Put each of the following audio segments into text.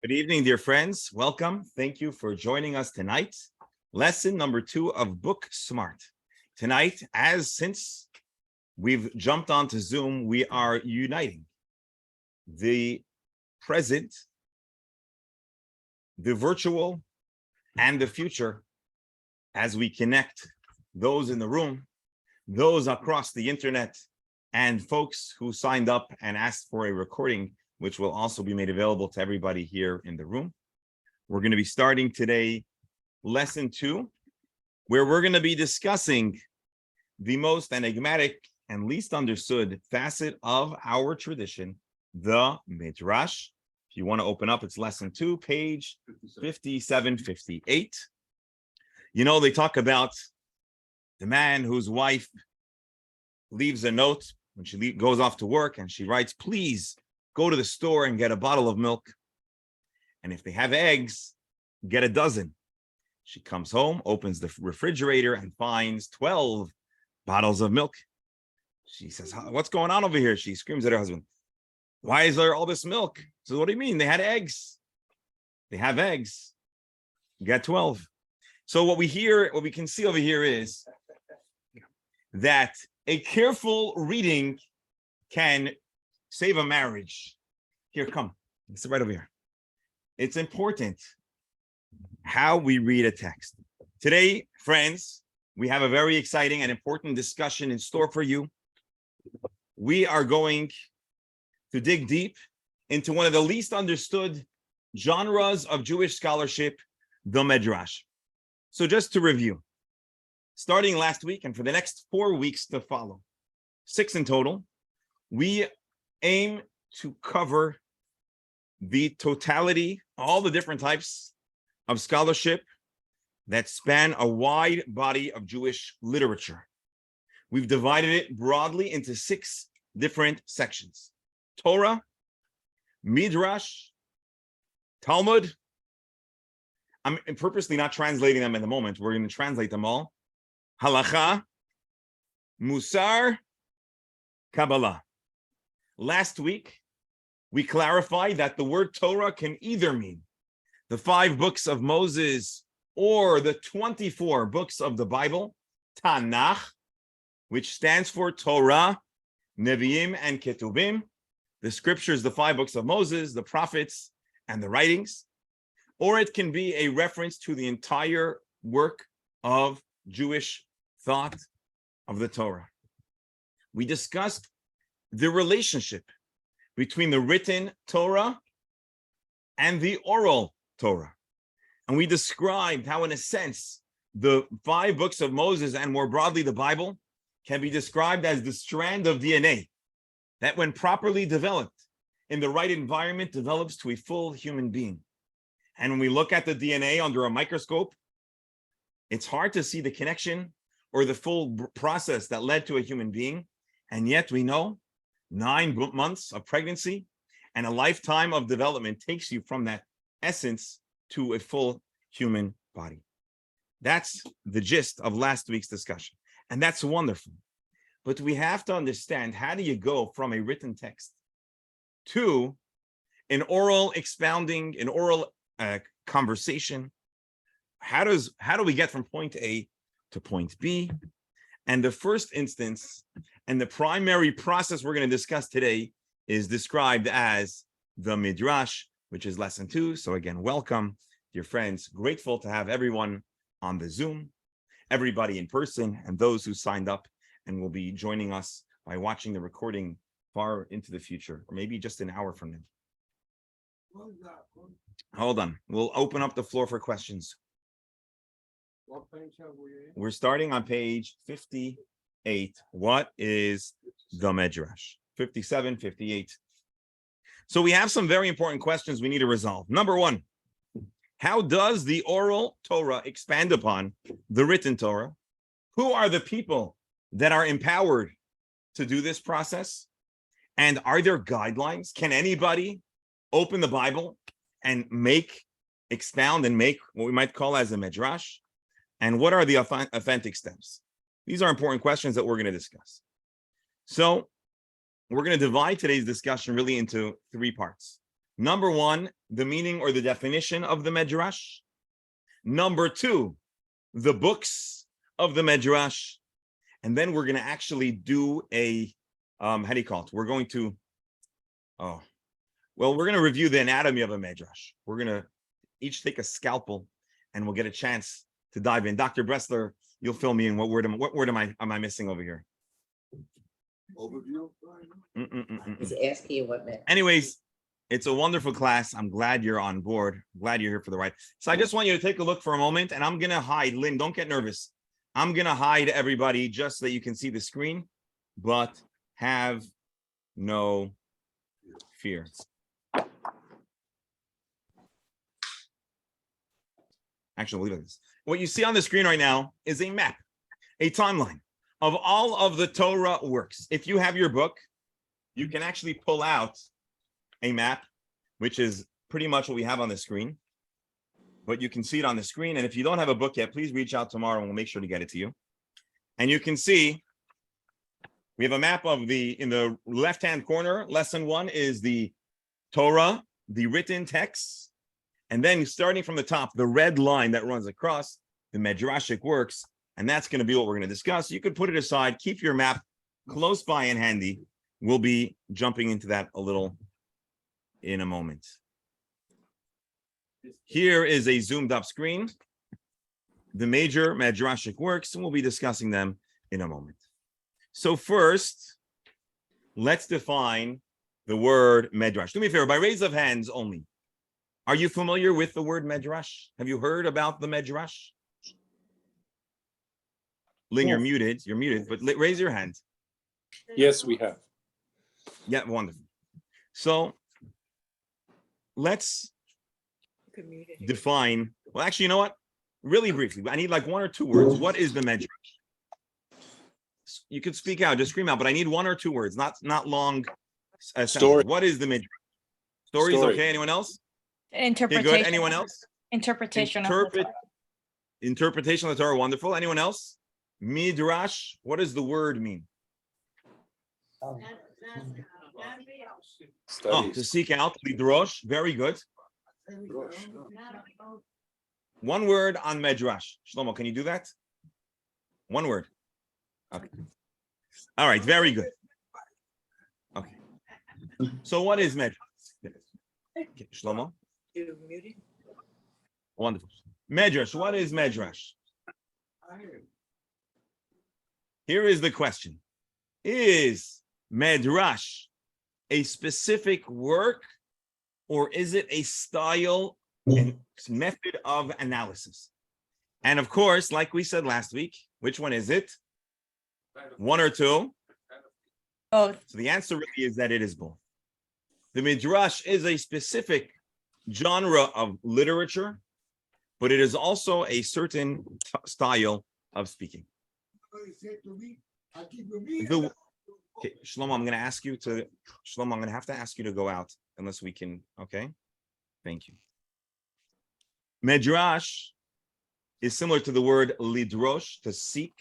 Good evening, dear friends. Welcome. Thank you for joining us tonight. Lesson number 2 of BookSmart. Tonight, since we've jumped onto Zoom, we are uniting the present, the virtual, and the future as we connect those in the room, those across the internet, and folks who signed up and asked for a recording, which will also be made available to everybody here in the room. We're going to be starting today lesson 2, where we're going to be discussing the most enigmatic and least understood facet of our tradition, the Midrash. If you want to open up, it's lesson 2, page 57, 58. You know, they talk about the man whose wife leaves a note when she goes off to work, and she writes, please go to the store and get a bottle of milk. And if they have eggs, get a dozen. She comes home, opens the refrigerator, and finds 12 bottles of milk. She says, what's going on over here? She screams at her husband, why is there all this milk? She says, what do you mean? They had eggs. They have eggs. Get 12. So what we can see over here is that a careful reading can save a marriage. Here, come. Sit right over here. It's important how we read a text. Today, friends, we have a very exciting and important discussion in store for you. We are going to dig deep into one of the least understood genres of Jewish scholarship, the Midrash. So just to review, starting last week and for the next 4 weeks to follow, 6 in total, we aim to cover the totality, all the different types of scholarship that span a wide body of Jewish literature. We've divided it broadly into 6 different sections: Torah, Midrash, Talmud. I'm purposely not translating them in the moment. We're going to translate them all. Halacha, Musar, Kabbalah. Last week, we clarified that the word Torah can either mean the 5 books of Moses or the 24 books of the Bible, Tanakh, which stands for Torah, Nevi'im, and Ketubim. The scriptures, the 5 books of Moses, the prophets, and the writings. Or it can be a reference to the entire work of Jewish thought of the Torah. We discussed the relationship between the written Torah and the oral Torah. And we described how, in a sense, the 5 books of Moses and more broadly the Bible can be described as the strand of DNA that, when properly developed in the right environment, develops to a full human being. And when we look at the DNA under a microscope, it's hard to see the connection or the full process that led to a human being. And yet we know 9 months of pregnancy and a lifetime of development takes you from that essence to a full human body. That's the gist of last week's discussion. And that's wonderful. But we have to understand, how do you go from a written text to an oral expounding, an oral conversation? How do we get from point A to point B? And the first instance and the primary process we're going to discuss today is described as the Midrash, which is lesson 2. So again, welcome, dear friends. Grateful to have everyone on the Zoom, everybody in person, and those who signed up and will be joining us by watching the recording far into the future, or maybe just an hour from now. Hold on. We'll open up the floor for questions. What page have we in? We're starting on page 58. What is the Midrash? 57, 58. So we have some very important questions we need to resolve. Number 1, how does the oral Torah expand upon the written Torah? Who are the people that are empowered to do this process? And are there guidelines? Can anybody open the Bible and expound and make what we might call as a Midrash? And what are the authentic steps? These are important questions that we're going to discuss. So we're going to divide today's discussion really into 3 parts. Number one, the meaning or the definition of the Midrash. Number two, the books of the Midrash. And then we're going to actually do a, how do you call it? We're going to review the anatomy of a Midrash. We're going to each take a scalpel and we'll get a chance to dive in. Dr. Bressler, you'll fill me in. What word am I missing over here? Overview. He's asking you what meant. Anyways, it's a wonderful class. I'm glad you're on board. Glad you're here for the right. So I just want you to take a look for a moment, and I'm going to hide. Lynn, don't get nervous. I'm going to hide everybody just so that you can see the screen, but have no fear. Actually, leave it like this. What you see on the screen right now is a map, a timeline of all of the Torah works. If you have your book, you can actually pull out a map, which is pretty much what we have on the screen, but you can see it on the screen. And if you don't have a book yet, please reach out tomorrow and we'll make sure to get it to you. And you can see we have a map of in the left-hand corner. Lesson 1 is the Torah, the written texts. And then starting from the top, the red line that runs across the Midrashic works. And that's going to be what we're going to discuss. You could put it aside, keep your map close by and handy. We'll be jumping into that a little in a moment. Here is a zoomed up screen, the major Midrashic works, and we'll be discussing them in a moment. So first, let's define the word Midrash. Do me a favor, by raise of hands only. Are you familiar with the word Midrash? Have you heard about the Midrash? Lynn, you're muted, but raise your hand. Yes, we have. Yeah, wonderful. So let's define, well, actually, you know what? Really briefly, I need like 1 or 2 words. What is the Midrash? You could speak out, just scream out, but I need 1 or 2 words, not long. Story. What is the Midrash? Stories, Story. okay? Anyone else? Interpretation. Okay, good. Anyone else? Interpretation of the Torah. Interpretation of the Torah, wonderful. Anyone else? Midrash, what does the word mean? Studies. To seek out, lidrosh, very good. 1 word on Midrash. Shlomo, can you do that? 1 word. Okay. All right, very good. Okay. So what is Midrash? Okay, Shlomo? Wonderful. Midrash, what is Midrash? Here is the question. Is Midrash a specific work, or is it a style and method of analysis? And of course, like we said last week, which one is it? 1 or 2? Both. So the answer really is that it is both. The Midrash is a specific genre of literature, but it is also a certain style of speaking. Okay, Shlomo, I'm going to have to ask you to go out unless we can. Okay, thank you. Midrash is similar to the word lidrosh, to seek,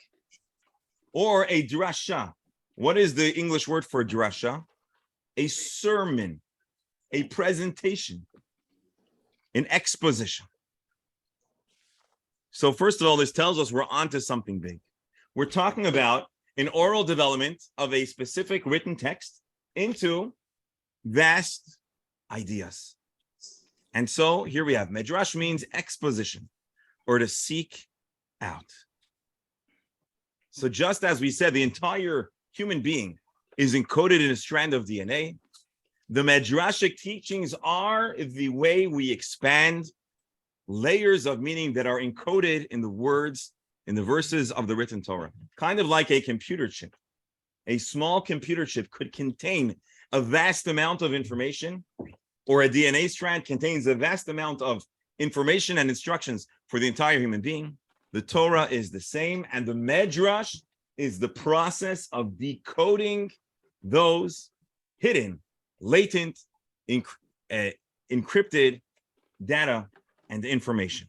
or a drasha. What is the English word for drasha? A sermon, a presentation, an exposition. So first of all, this tells us we're onto something big. We're talking about an oral development of a specific written text into vast ideas. And so here we have Midrash means exposition, or to seek out. So just as we said, the entire human being is encoded in a strand of DNA, the Midrashic teachings are the way we expand layers of meaning that are encoded in the words, in the verses of the written Torah, kind of like a computer chip. A small computer chip could contain a vast amount of information, or a DNA strand contains a vast amount of information and instructions for the entire human being. The Torah is the same, and the Midrash is the process of decoding those hidden, latent, encrypted data and information.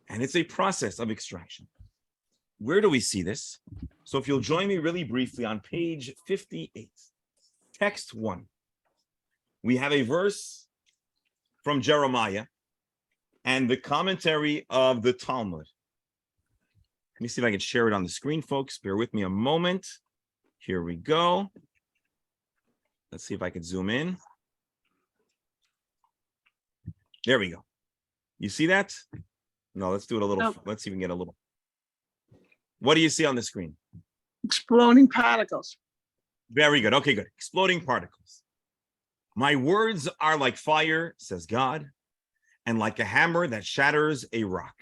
And it's a process of extraction. Where do we see this? So if you'll join me really briefly on page 58, text 1, we have a verse from Jeremiah and the commentary of the Talmud. Let me see if I can share it on the screen, folks. Bear with me a moment. Here we go. Let's see if I can zoom in. There we go. You see that? No, let's do it a little. No. Let's see if we can get a little. What do you see on the screen? Exploding particles. Very good. Okay, good. Exploding particles. My words are like fire, says God, and like a hammer that shatters a rock.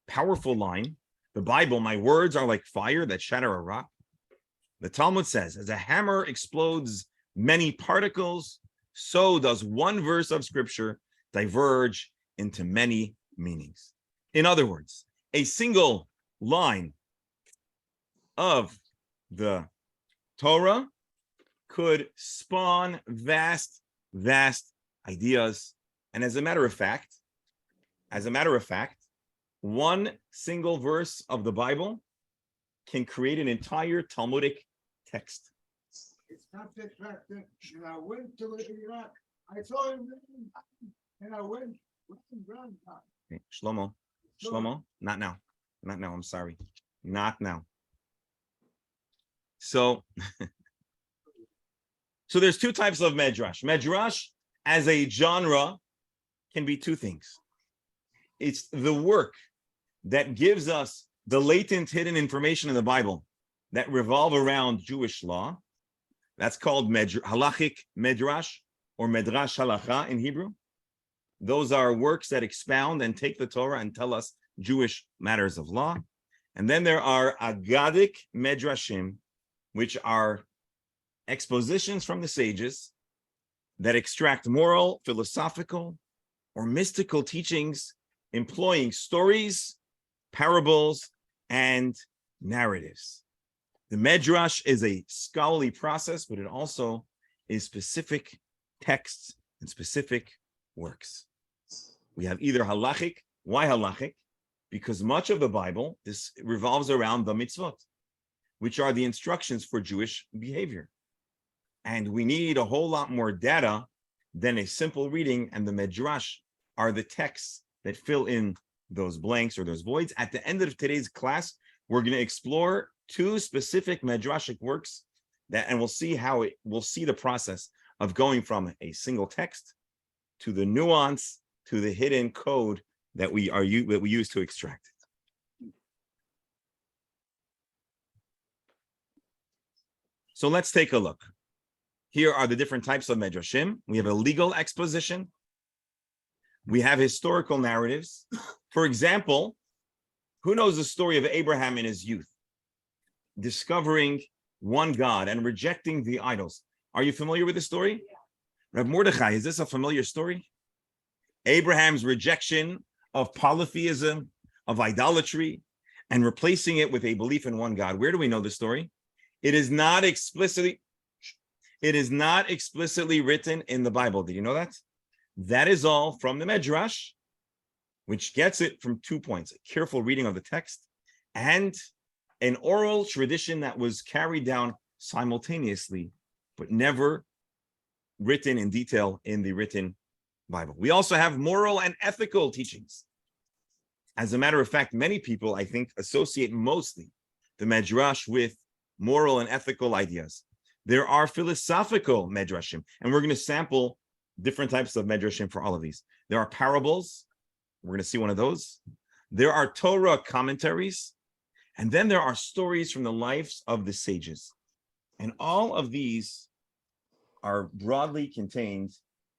Powerful line. The Bible, my words are like fire that shatter a rock. The Talmud says, as a hammer explodes many particles, so does one verse of scripture diverge into many meanings. In other words, a single line of the Torah could spawn vast ideas. And as a matter of fact, one single verse of the Bible can create an entire Talmudic text. It's not the fact that when I went to Iraq, I saw him and I went around. Okay, Shlomo, not now. I'm sorry. Not now. So there's two types of Midrash. Midrash as a genre can be two things. It's the work that gives us the latent hidden information in the Bible that revolve around Jewish law. That's called halachic Midrash or Midrash halacha in Hebrew. Those are works that expound and take the Torah and tell us Jewish matters of law. And then there are Agadic Midrashim, which are expositions from the sages that extract moral, philosophical, or mystical teachings employing stories, parables, and narratives. The Midrash is a scholarly process, but it also is specific texts and specific works. We have either halachic. Why halachic? Because much of the Bible this revolves around the mitzvot, which are the instructions for Jewish behavior. And we need a whole lot more data than a simple reading, and the Midrash are the texts that fill in those blanks or those voids. At the end of today's class, we're going to explore two specific Midrashic works and we'll see the process of going from a single text to the nuance, to the hidden code that we use to extract it. So let's take a look. Here are the different types of Midrashim. We have a legal exposition. We have historical narratives. For example, who knows the story of Abraham in his youth, discovering one God and rejecting the idols? Are you familiar with the story? Rav Mordechai, is this a familiar story? Abraham's rejection of polytheism, of idolatry, and replacing it with a belief in one God. Where do we know the story? It is not explicitly written in the Bible. Did you know that? That is all from the Midrash, which gets it from 2 points: a careful reading of the text and an oral tradition that was carried down simultaneously, but never written in detail in the written Bible. We also have moral and ethical teachings. As a matter of fact, many people, I think, associate mostly the Midrash with moral and ethical ideas. There are philosophical Midrashim, and we're going to sample different types of Midrashim for all of these. There are parables. We're going to see one of those. There are Torah commentaries, and then there are stories from the lives of the sages. And all of these are broadly contained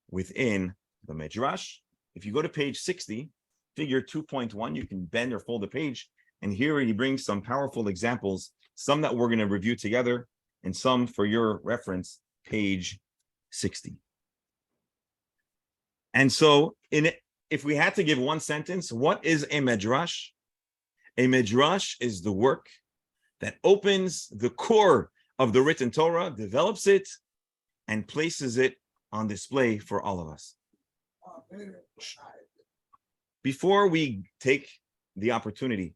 within the Midrash. If you go to page 60, figure 2.1, you can bend or fold the page, and here he brings some powerful examples, some that we're going to review together, and some for your reference, page 60. And so, if we had to give one sentence, what is a Midrash? A Midrash is the work that opens the core of the written Torah, develops it, and places it on display for all of us. Before we take the opportunity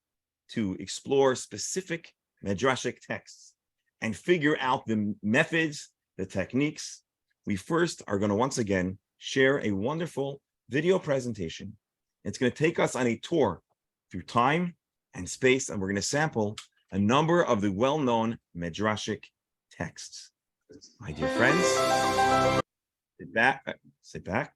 to explore specific Midrashic texts and figure out the methods, the techniques, we first are going to once again share a wonderful video presentation. It's going to take us on a tour through time and space, and we're going to sample a number of the well-known Midrashic texts. My dear friends, sit back,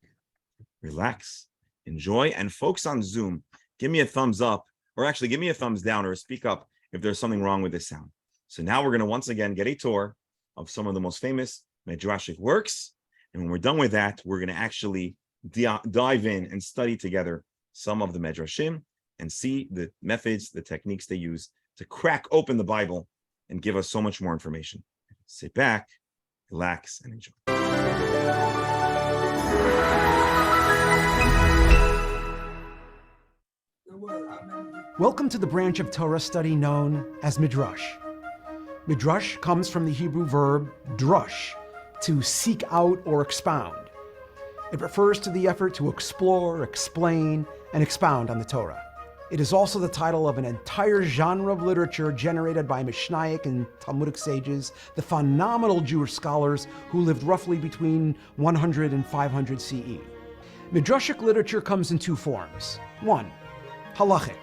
relax, enjoy, and folks on Zoom, give me a thumbs up, or actually give me a thumbs down or speak up if there's something wrong with the sound. So now we're going to once again get a tour of some of the most famous Midrashic works. And when we're done with that, we're going to actually dive in and study together some of the Midrashim and see the methods, the techniques they use to crack open the Bible and give us so much more information. Sit back, relax, and enjoy. Welcome to the branch of Torah study known as Midrash. Midrash comes from the Hebrew verb drush, to seek out or expound. It refers to the effort to explore, explain, and expound on the Torah. It is also the title of an entire genre of literature generated by Mishnaic and Talmudic sages, the phenomenal Jewish scholars who lived roughly between 100 and 500 CE. Midrashic literature comes in two forms. One, halachic.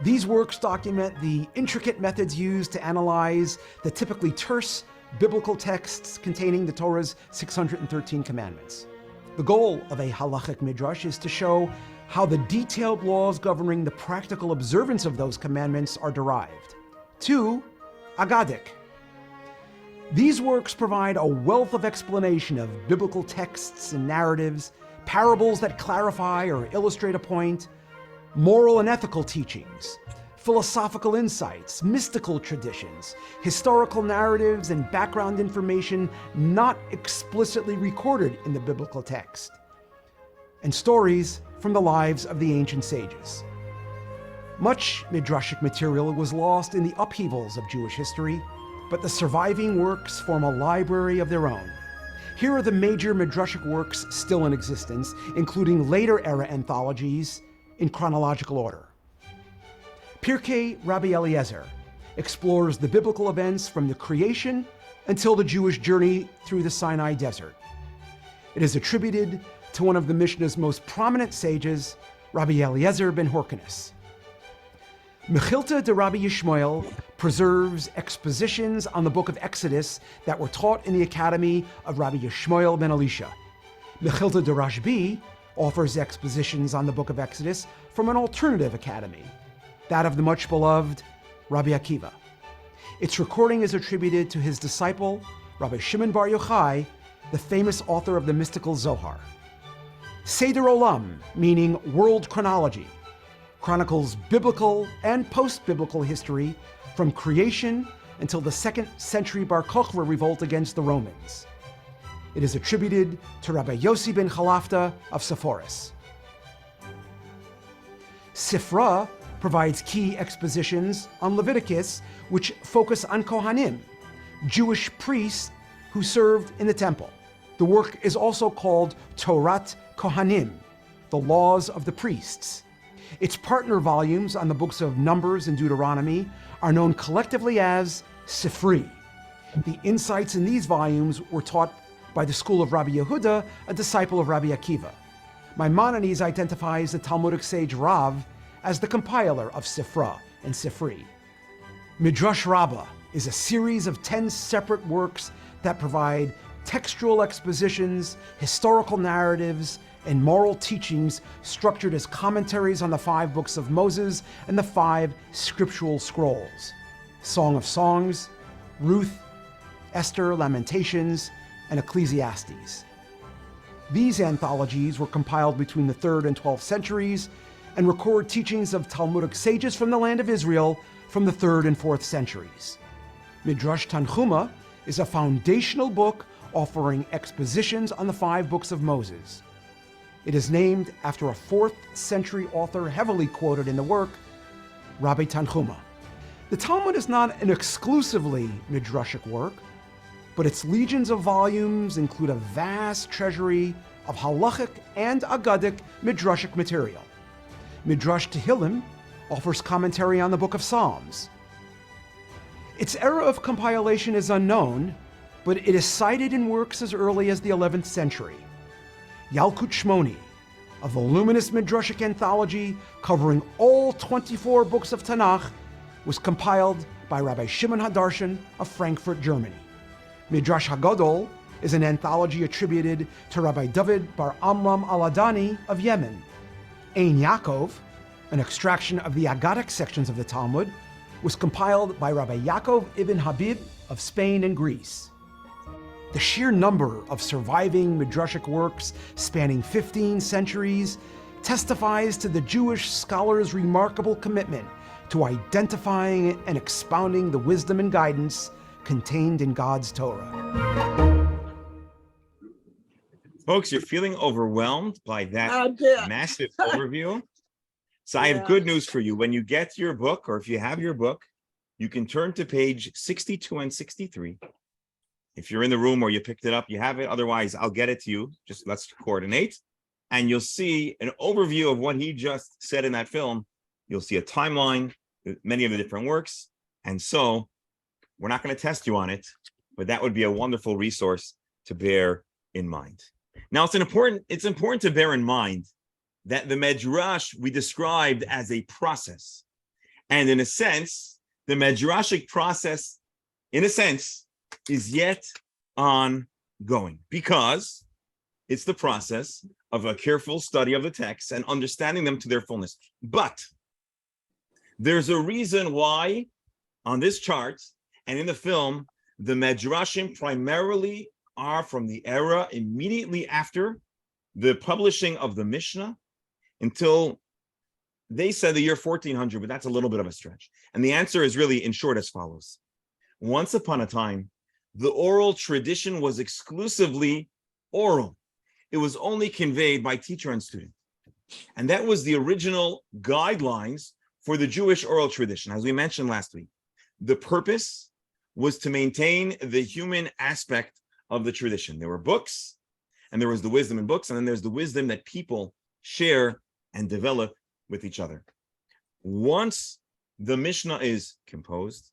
These works document the intricate methods used to analyze the typically terse biblical texts containing the Torah's 613 commandments. The goal of a halachic midrash is to show how the detailed laws governing the practical observance of those commandments are derived. Two, agadic. These works provide a wealth of explanation of biblical texts and narratives, parables that clarify or illustrate a point, moral and ethical teachings, philosophical insights, mystical traditions, historical narratives, and background information not explicitly recorded in the biblical text, and stories from the lives of the ancient sages. Much Midrashic material was lost in the upheavals of Jewish history, but the surviving works form a library of their own. Here are the major Midrashic works still in existence, including later era anthologies in chronological order. Pirkei Rabbi Eliezer explores the biblical events from the creation until the Jewish journey through the Sinai desert. It is attributed to one of the Mishnah's most prominent sages, Rabbi Eliezer ben Horkanus. Mechilta de Rabbi Yishmael preserves expositions on the book of Exodus that were taught in the academy of Rabbi Yishmael ben Elisha. Mechilta de Rashbi offers expositions on the book of Exodus from an alternative academy, that of the much beloved Rabbi Akiva. Its recording is attributed to his disciple, Rabbi Shimon Bar Yochai, the famous author of the mystical Zohar. Seder Olam, meaning world chronology, chronicles biblical and post-biblical history from creation until the 2nd century Bar Kokhba revolt against the Romans. It is attributed to Rabbi Yossi ben Chalafta of Sepphoris. Sifra provides key expositions on Leviticus, which focus on Kohanim, Jewish priests who served in the temple. The work is also called Torat Kohanim, the laws of the priests. Its partner volumes on the books of Numbers and Deuteronomy are known collectively as Sifri. The insights in these volumes were taught by the school of Rabbi Yehuda, a disciple of Rabbi Akiva. Maimonides identifies the Talmudic sage Rav as the compiler of Sifra and Sifri. Midrash Rabbah is a series of 10 separate works that provide textual expositions, historical narratives, and moral teachings structured as commentaries on the 5 books of Moses and the 5 scriptural scrolls: Song of Songs, Ruth, Esther, Lamentations, and Ecclesiastes. These anthologies were compiled between the 3rd and 12th centuries and record teachings of Talmudic sages from the land of Israel from the 3rd and 4th centuries. Midrash Tanchuma is a foundational book offering expositions on the 5 books of Moses. It is named after a 4th century author heavily quoted in the work, Rabbi Tanchuma. The Talmud is not an exclusively Midrashic work, but its legions of volumes include a vast treasury of halachic and agadic Midrashic material. Midrash Tehillim offers commentary on the book of Psalms. Its era of compilation is unknown, but it is cited in works as early as the 11th century. Yalkut Shmoni, a voluminous Midrashic anthology covering all 24 books of Tanakh, was compiled by Rabbi Shimon HaDarshan of Frankfurt, Germany. Midrash Hagadol is an anthology attributed to Rabbi David Bar Amram Al-Adani of Yemen. Ein Yaakov, an extraction of the Aggadic sections of the Talmud, was compiled by Rabbi Yaakov ibn Habib of Spain and Greece. The sheer number of surviving Midrashic works spanning 15 centuries testifies to the Jewish scholars' remarkable commitment to identifying and expounding the wisdom and guidance contained in God's Torah. Folks, you're feeling overwhelmed by that I did. massive overview. So I have good news for you. When you get your book, or if you have your book, you can turn to page 62 and 63. If you're in the room or you picked it up, you have it. Otherwise, I'll get it to you. Just let's coordinate. And you'll see an overview of what he just said in that film. You'll see a timeline, many of the different works. And so we're not going to test you on it, but that would be a wonderful resource to bear in mind. Now, it's important to bear in mind that the Midrash we described as a process. And in a sense, the Midrashic process, in a sense, is yet ongoing because it's the process of a careful study of the texts and understanding them to their fullness. But there's a reason why on this chart and in the film, the Midrashim primarily are from the era immediately after the publishing of the Mishnah until they said the year 1400, but that's a little bit of a stretch. And the answer is really, in short, as follows. Once upon a time, the oral tradition was exclusively oral. It was only conveyed by teacher and student. And that was the original guidelines for the Jewish oral tradition, as we mentioned last week. The purpose was to maintain the human aspect of the tradition. There were books, and there was the wisdom in books, and then there's the wisdom that people share and develop with each other. Once the Mishnah is composed,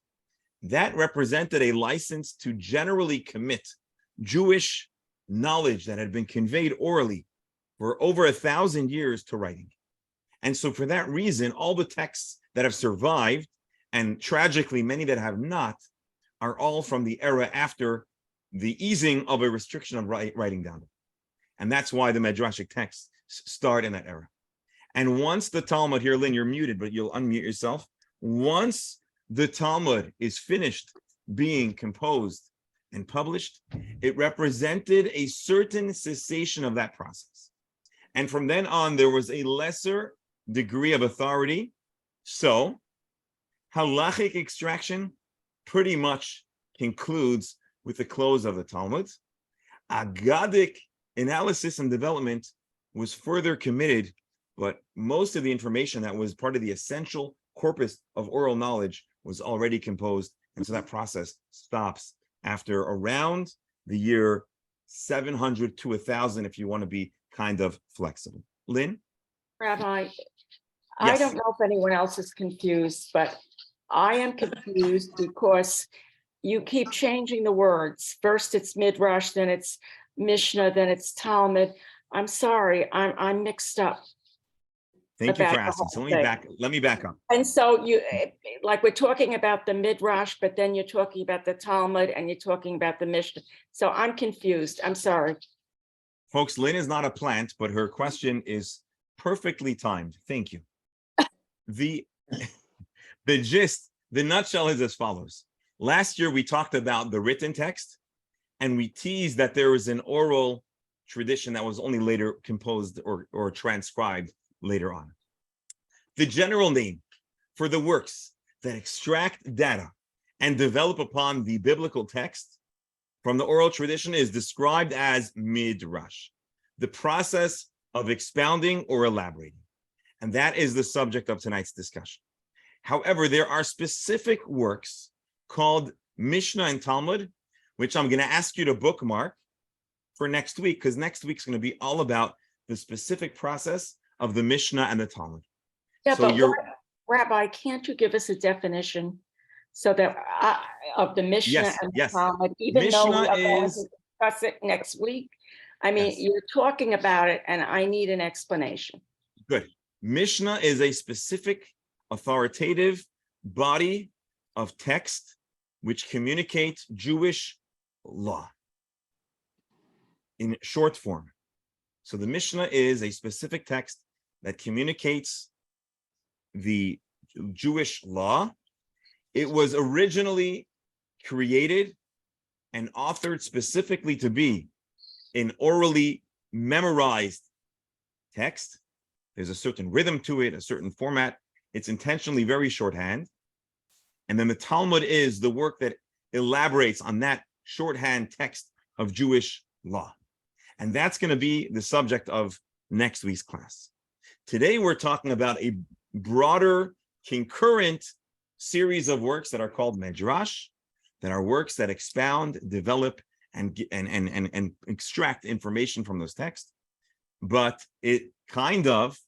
that represented a license to generally commit Jewish knowledge that had been conveyed orally for over 1,000 years to writing. And so for that reason, all the texts that have survived, and tragically many that have not, are all from the era after the easing of a restriction of writing down. And that's why the Midrashic texts start in that era. And once the Talmud, here, Lynn, you're muted, but you'll unmute yourself. Once the Talmud is finished being composed and published, it represented a certain cessation of that process. And from then on, there was a lesser degree of authority. So halachic extraction pretty much concludes with the close of the Talmud. Aggadic analysis and development was further committed, but most of the information that was part of the essential corpus of oral knowledge was already composed. And so that process stops after around the year 700 to 1,000, if you want to be kind of flexible. Lynn? Rabbi, I Yes. don't know if anyone else is confused, but I am confused because you keep changing the words. First it's Midrash, then it's Mishnah, then it's Talmud. I'm sorry, I'm mixed up. Thank you for About the asking. So whole let me back up. And so you, like, we're talking about the Midrash, but then you're talking about the Talmud and you're talking about the Mishnah. So I'm confused. I'm sorry. Folks, Lynn is not a plant, but her question is perfectly timed. Thank you. The gist, the nutshell is as follows. Last year, we talked about the written text, and we teased that there was an oral tradition that was only later composed or transcribed later on. The general name for the works that extract data and develop upon the biblical text from the oral tradition is described as Midrash, the process of expounding or elaborating. And that is the subject of tonight's discussion. However, there are specific works called Mishnah and Talmud, which I'm going to ask you to bookmark for next week, because next week's going to be all about the specific process of the Mishnah and the Talmud. Yeah, So but Rabbi, can't you give us a definition so that of the Mishnah Yes, and the yes. Talmud, even though we Mishnah are going to is- discuss it next week? I mean, Yes. you're talking about it and I need an explanation. Good. Mishnah is a specific authoritative body of text which communicates Jewish law in short form. So the Mishnah is a specific text that communicates the Jewish law. It was originally created and authored specifically to be an orally memorized text. There's a certain rhythm to it, a certain format. It's intentionally very shorthand. And then the Talmud is the work that elaborates on that shorthand text of Jewish law. And that's going to be the subject of next week's class. Today, we're talking about a broader, concurrent series of works that are called Midrash, that are works that expound, develop, and extract information from those texts. But it kind of,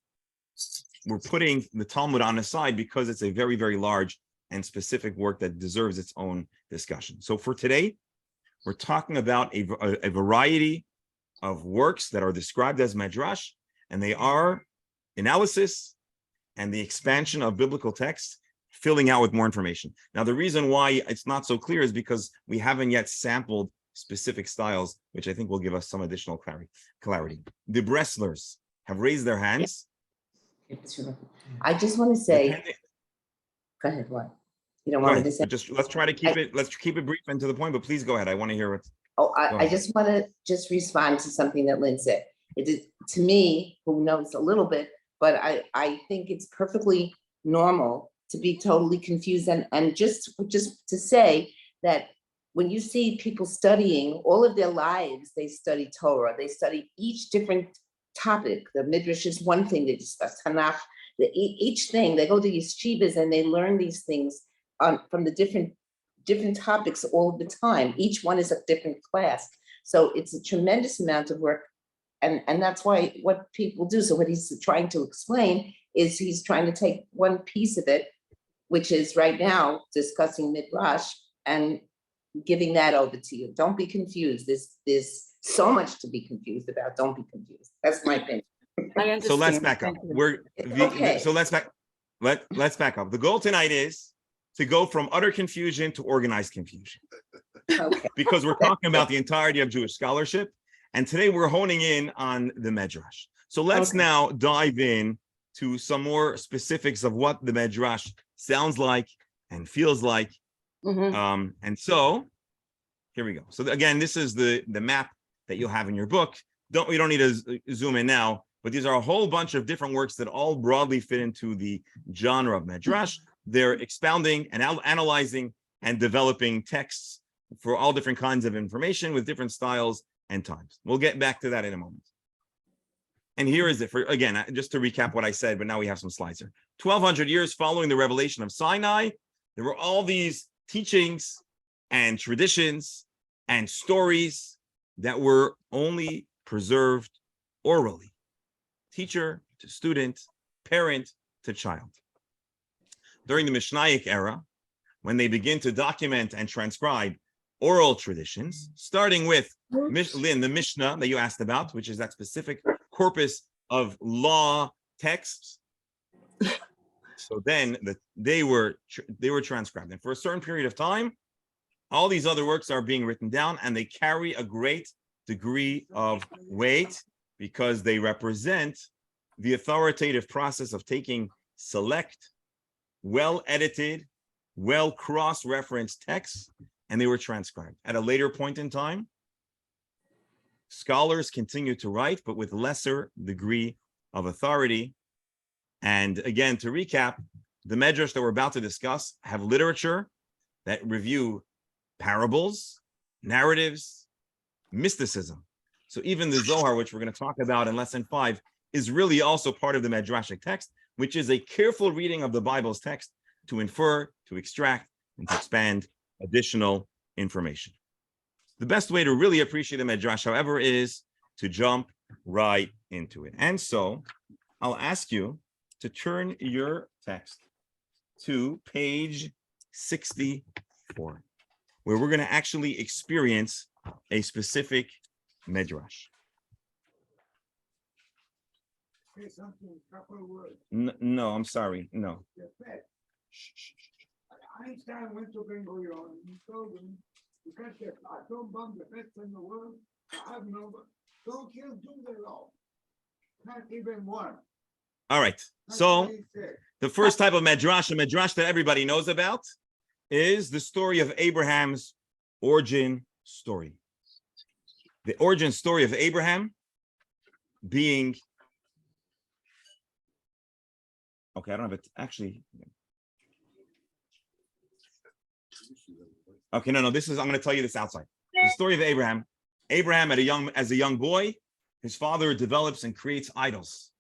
we're putting the Talmud on the side because it's a very, very large and specific work that deserves its own discussion. So for today, we're talking about a variety of works that are described as Midrash, and they are analysis and the expansion of biblical texts, filling out with more information. Now, the reason why it's not so clear is because we haven't yet sampled specific styles, which I think will give us some additional clarity. The Bresslers have raised their hands. I just want to say, go ahead, what? You don't want me to say? Just let's try to keep it brief and to the point, but please go ahead. I want to hear what. I just want to respond to something that Lynn said. It is, to me, who knows a little bit, but I think it's perfectly normal to be totally confused and just to say that when you see people studying all of their lives, they study Torah, they study each different topic. The Midrash is one thing they discuss, Tanakh, each thing, they go to yeshivas and they learn these things from the different topics all the time. Each one is a different class. So it's a tremendous amount of work. And that's why what people do. So what he's trying to explain is he's trying to take one piece of it, which is right now discussing Midrash, and giving that over to you. Don't be confused. There's so much to be confused about. Don't be confused. That's my opinion. I understand. So let's back up. Let's back up. The goal tonight is to go from utter confusion to organized confusion. Okay. Because we're talking about the entirety of Jewish scholarship. And today we're honing in on the Midrash. So let's now dive in to some more specifics of what the Midrash sounds like and feels like. And so here we go. So again, this is the map that you'll have in your book. You don't need to zoom in now, but these are a whole bunch of different works that all broadly fit into the genre of Midrash. They're expounding and analyzing and developing texts for all different kinds of information with different styles and times. We'll get back to that in a moment. And here is it for, again, just to recap what I said, but now we have some slides here. 1200 years following the revelation of Sinai, there were all these teachings and traditions and stories that were only preserved orally. Teacher to student, parent to child. During the Mishnaic era, when they begin to document and transcribe oral traditions, starting with Lynn, the Mishnah that you asked about, which is that specific corpus of law texts. So then they were transcribed, and for a certain period of time, all these other works are being written down, and they carry a great degree of weight because they represent the authoritative process of taking select, well-edited, well-cross-referenced texts, and they were transcribed. At a later point in time, scholars continue to write, but with lesser degree of authority. And again, to recap, the Midrash that we're about to discuss have literature that review parables, narratives, mysticism. So even the Zohar, which we're going to talk about in lesson 5, is really also part of the Midrashic text, which is a careful reading of the Bible's text to infer, to extract, and to expand additional information. The best way to really appreciate the Midrash, however, is to jump right into it. And so I'll ask you to turn your text to page 64, where we're going to actually experience a specific Midrash. say something, a couple of words. No, I'm sorry. No. The pet. Einstein went to Ben-Gurion and he told him, you got the atom bomb, the best in the world, I have no, don't kill, do them all. Not even one. All right. That's So what he said. the first type of Midrash, a Midrash that everybody knows about, is the story of Abraham's origin story. The origin story of Abraham being, okay, I don't have it actually. Okay, no, this is, I'm going to tell you this outside. The story of Abraham. Abraham as a young boy, his father develops and creates idols.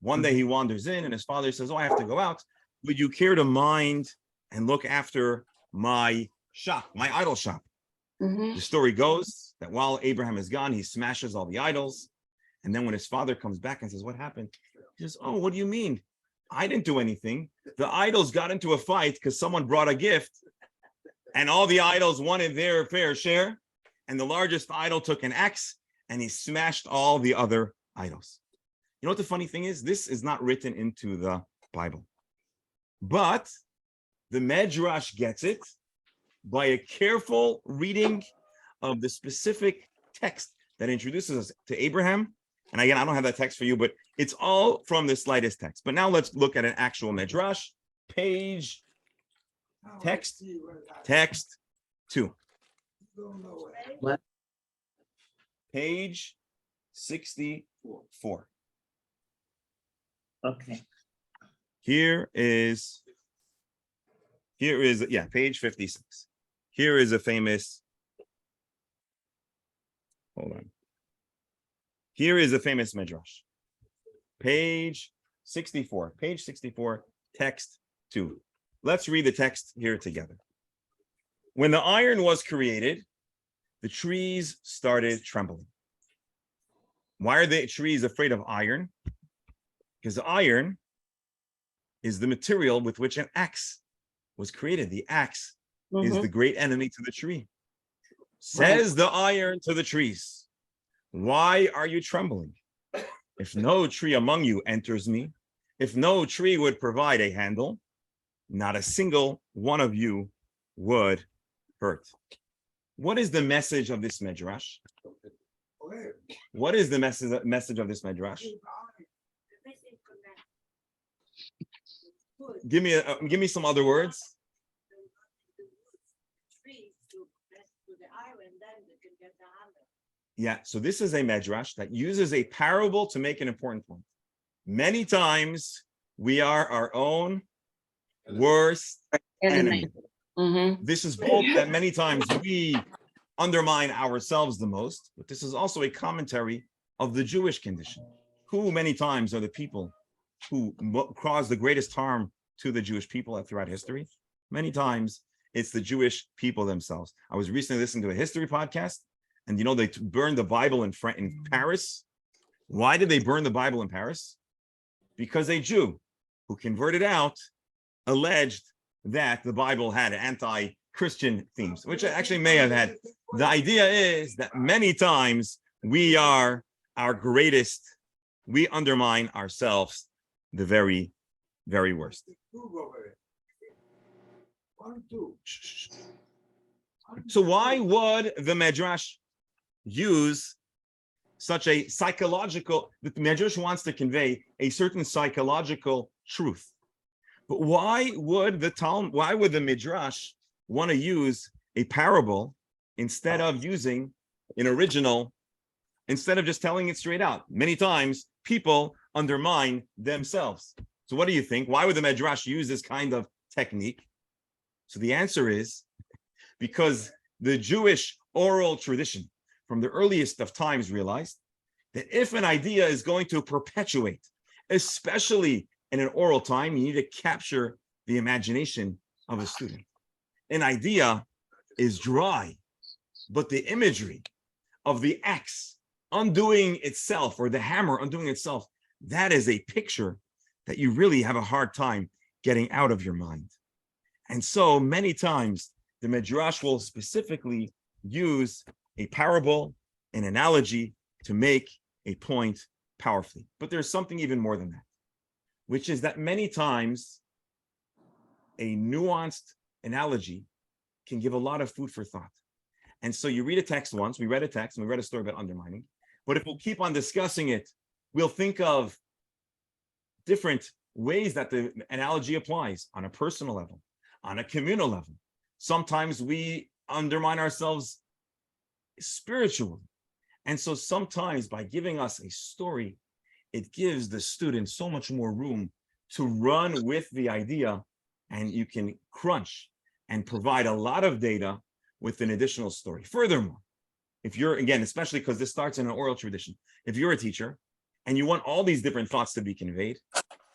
One day he wanders in and his father says, oh, I have to go out. Would you care to mind and look after my shop, my idol shop? Mhm. The story goes that while Abraham is gone, he smashes all the idols. And then when his father comes back and says, what happened? He says, oh, what do you mean? I didn't do anything. The idols got into a fight because someone brought a gift and all the idols wanted their fair share. And the largest idol took an axe and he smashed all the other idols. You know what the funny thing is? This is not written into the Bible. But the Midrash gets it by a careful reading of the specific text that introduces us to Abraham. And again, I don't have that text for you, but it's all from the slightest text. But now let's look at an actual Midrash, page, Now I text, see what I text 2, don't know what. What? page 64. Okay. Here is, page 56. Here is a famous, hold on. Here is a famous Midrash. Page 64, text 2. Let's read the text here together. When the iron was created, the trees started trembling. Why are the trees afraid of iron? Because iron is the material with which an axe was created. The axe is Mhm. the great enemy to the tree. Says the iron to the trees, why are you trembling? If no tree among you enters me, if no tree would provide a handle, not a single one of you would hurt. What is the message of this Midrash? Okay. What is the message of this Midrash? Give me some other words. Yeah, so this is a Midrash that uses a parable to make an important point. Many times we are our own worst enemy. Mhm. This is both that many times we undermine ourselves the most, but this is also a commentary of the Jewish condition. Who many times are the people who cause the greatest harm to the Jewish people throughout history? Many times it's the Jewish people themselves. I was recently listening to a history podcast, and you know, they burned the Bible in Paris. Why did they burn the Bible in Paris? Because a Jew who converted out alleged that the Bible had anti-Christian themes, which it actually may have had. The idea is that many times we are our greatest, we undermine ourselves the very, very worst. So why would the Midrash use such a psychological, the Midrash wants to convey a certain psychological truth. But why would the Midrash want to use a parable instead of using an original, instead of just telling it straight out? Many times people undermine themselves. So what do you think? Why would the Midrash use this kind of technique? So the answer is because the Jewish oral tradition from the earliest of times realized that if an idea is going to perpetuate, especially in an oral time, you need to capture the imagination of a student. An idea is dry, but the imagery of the axe undoing itself or the hammer undoing itself, that is a picture that you really have a hard time getting out of your mind. And so many times the Midrash will specifically use a parable, an analogy to make a point powerfully. But there's something even more than that, which is that many times a nuanced analogy can give a lot of food for thought. And so you read a text once, we read a text and we read a story about undermining, but if we'll keep on discussing it, we'll think of different ways that the analogy applies on a personal level, on a communal level. Sometimes we undermine ourselves spiritually. And so sometimes by giving us a story, it gives the student so much more room to run with the idea, and you can crunch and provide a lot of data with an additional story. Furthermore, if you're, again, especially because this starts in an oral tradition, if you're a teacher and you want all these different thoughts to be conveyed,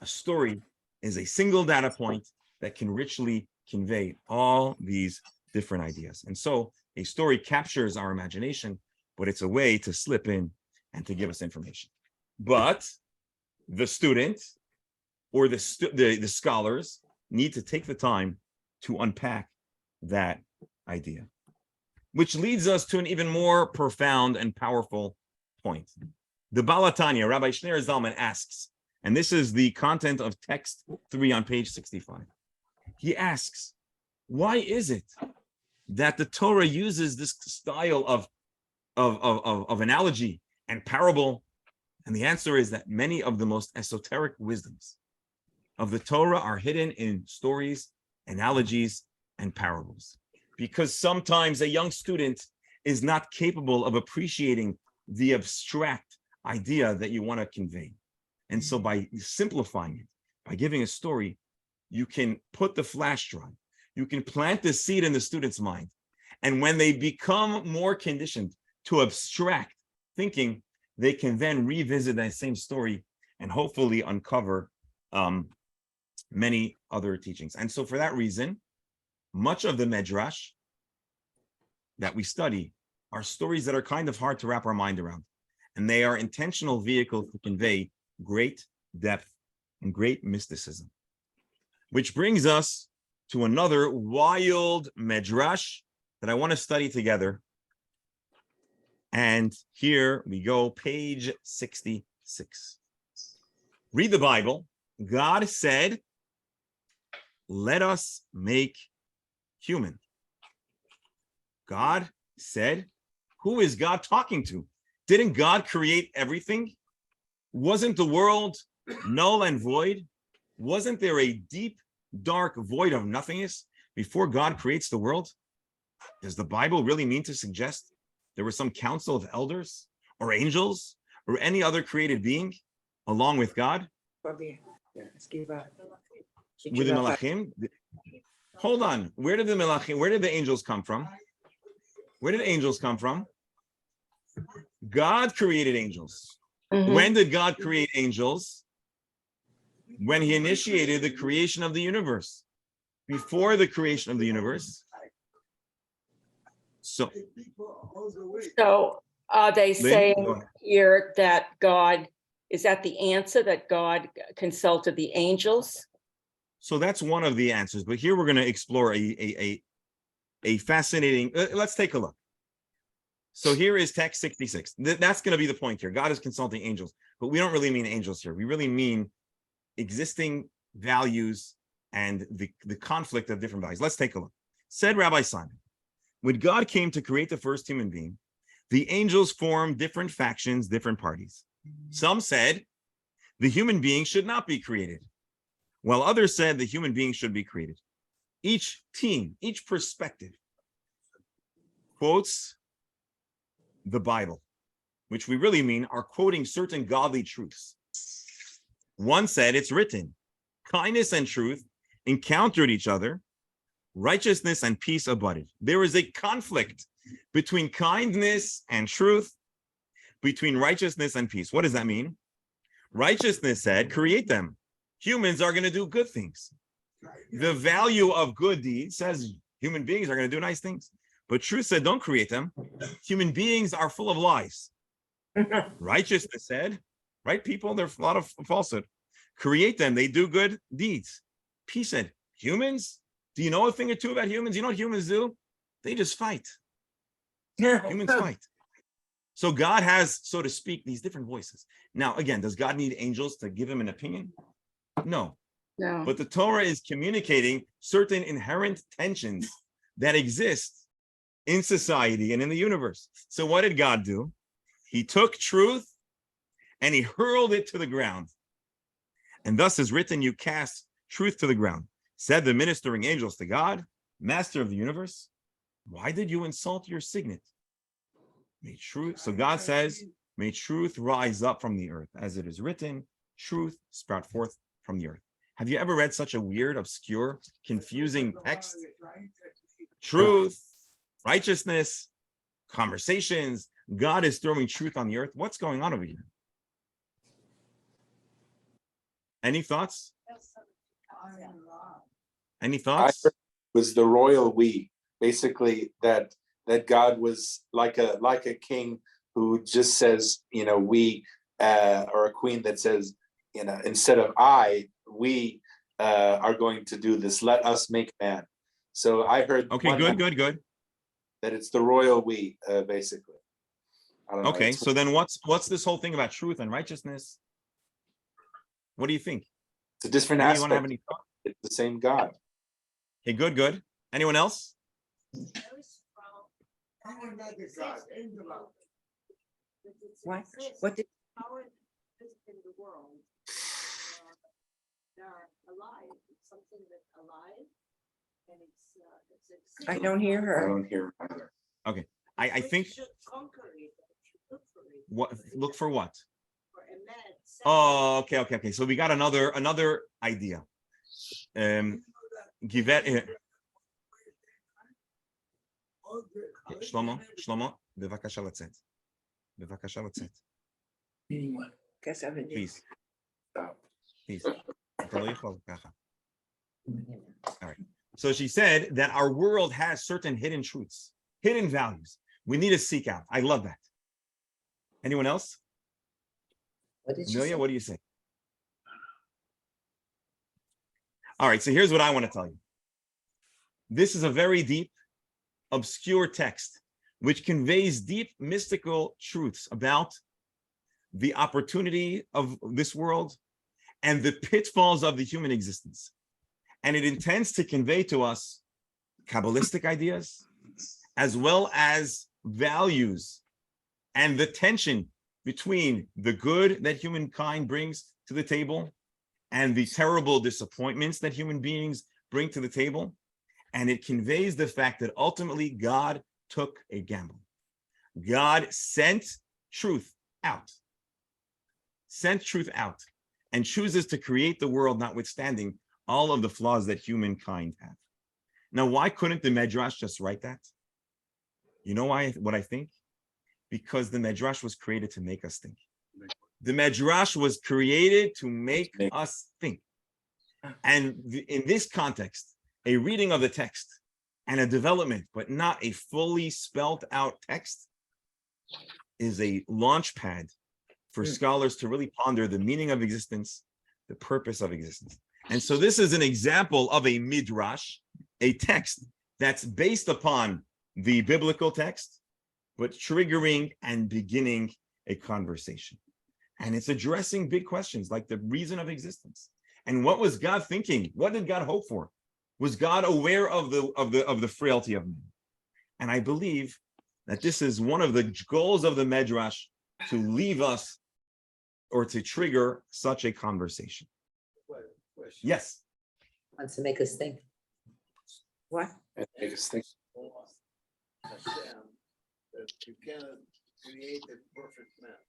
a story is a single data point that can richly convey all these different ideas. And so a story captures our imagination, but it's a way to slip in and to give us information. But the student or the scholars need to take the time to unpack that idea, which leads us to an even more profound and powerful point. The Balatanya, Rabbi Shneur Zalman asks, and this is the content of text 3 on page 65. He asks, why is it that the Torah uses this style of analogy and parable? And the answer is that many of the most esoteric wisdoms of the Torah are hidden in stories, analogies, and parables. Because sometimes a young student is not capable of appreciating the abstract idea that you want to convey. And so by simplifying it, by giving a story, you can put the flash drive, you can plant the seed in the student's mind. And when they become more conditioned to abstract thinking, they can then revisit that same story and hopefully uncover many other teachings. And so for that reason, much of the Midrash that we study are stories that are kind of hard to wrap our mind around. And they are intentional vehicles to convey great depth and great mysticism. Which brings us to another wild Midrash that I want to study together. And here we go, page 66. Read the Bible. God said, let us make human. God said, who is God talking to? Didn't God create everything? Wasn't the world null and void? Wasn't there a deep, dark void of nothingness before God creates the world? Does the Bible really mean to suggest there was some council of elders or angels or any other created being along with God? With the Melachim? Hold on. Where did the Melachim, where did the angels come from? Where did angels come from? God created angels. Mm-hmm. When did God create angels? When he initiated the creation of the universe. Before the creation of the universe. So are they saying here that God, is that the answer, that God consulted the angels? So that's one of the answers, but here we're going to explore a fascinating, let's take a look. So here is text 66. That's going to be the point here. God is consulting angels, but we don't really mean angels here. We really mean existing values and the conflict of different values. Let's take a look. Said Rabbi Simon, when God came to create the first human being, the angels formed different factions, different parties. Some said the human being should not be created, while others said the human being should be created. Each team, each perspective quotes the Bible, which we really mean are quoting certain godly truths. One said, it's written, kindness and truth encountered each other, righteousness and peace abutted. There is a conflict between kindness and truth, between righteousness and peace. What does that mean? Righteousness said, create them. Humans are going to do good things. The value of good deeds says human beings are going to do nice things. But truth said, don't create them. Human beings are full of lies. Righteousness said, right people, there's a lot of falsehood. Create them, they do good deeds. Peace said, humans? Do you know a thing or two about humans? You know what humans do? They just fight. Humans fight. So God has, so to speak, these different voices. Now, again, does God need angels to give him an opinion? No. No. But the Torah is communicating certain inherent tensions that exist in society and in the universe. So what did God do? He took truth and he hurled it to the ground. And thus is written, you cast truth to the ground. Said the ministering angels to God, Master of the universe, why did you insult your signet? May truth, so God says, may truth rise up from the earth. As it is written, truth sprout forth from the earth. Have you ever read such a weird, obscure, confusing text? Truth, righteousness, conversations. God is throwing truth on the earth. What's going on over here? Any thoughts? Any I thoughts? heard it was the royal we, basically that God was like a king who just says, we, or a queen that says, instead of we are going to do this. Let us make man. So I heard. Okay, good. That it's the royal we, basically. I don't know. Okay, so then what's this whole thing about truth and righteousness? What do you think? It's a different Anyone have aspect. any thoughts? It's the same God. Okay, good. Anyone else? What? What did? I don't hear I her. don't hear either. Okay, I think what look for what? Oh, okay. So we got another idea. שלמה, בבקשה לצאת. Please. אתה לא יכול ככה. All right. So she said that our world has certain hidden truths, hidden values. We need to seek out. I love that. Anyone else? What did she Amelia, say? what do you say? All right, so here's what I want to tell you. This is a very deep, obscure text which conveys deep mystical truths about the opportunity of this world and the pitfalls of the human existence. And it intends to convey to us Kabbalistic ideas, as well as values and the tension between the good that humankind brings to the table and the terrible disappointments that human beings bring to the table. And it conveys the fact that ultimately God took a gamble. God sent truth out, and chooses to create the world notwithstanding all of the flaws that humankind have. Now, why couldn't the Midrash just write that? You know why? What I think? Because the Midrash was created to make us think. The Midrash was created to make us think. And in this context, a reading of the text and a development, but not a fully spelled out text, is a launch pad for scholars to really ponder the meaning of existence, the purpose of existence. And so this is an example of a midrash, a text that's based upon the biblical text, but triggering and beginning a conversation. And it's addressing big questions like the reason of existence. And what was God thinking? What did God hope for? Was God aware of the frailty of man? And I believe that this is one of the goals of the Midrash, to leave us or to trigger such a conversation. Yes. Wants to make us think. What? Make us think. You cannot create a perfect man.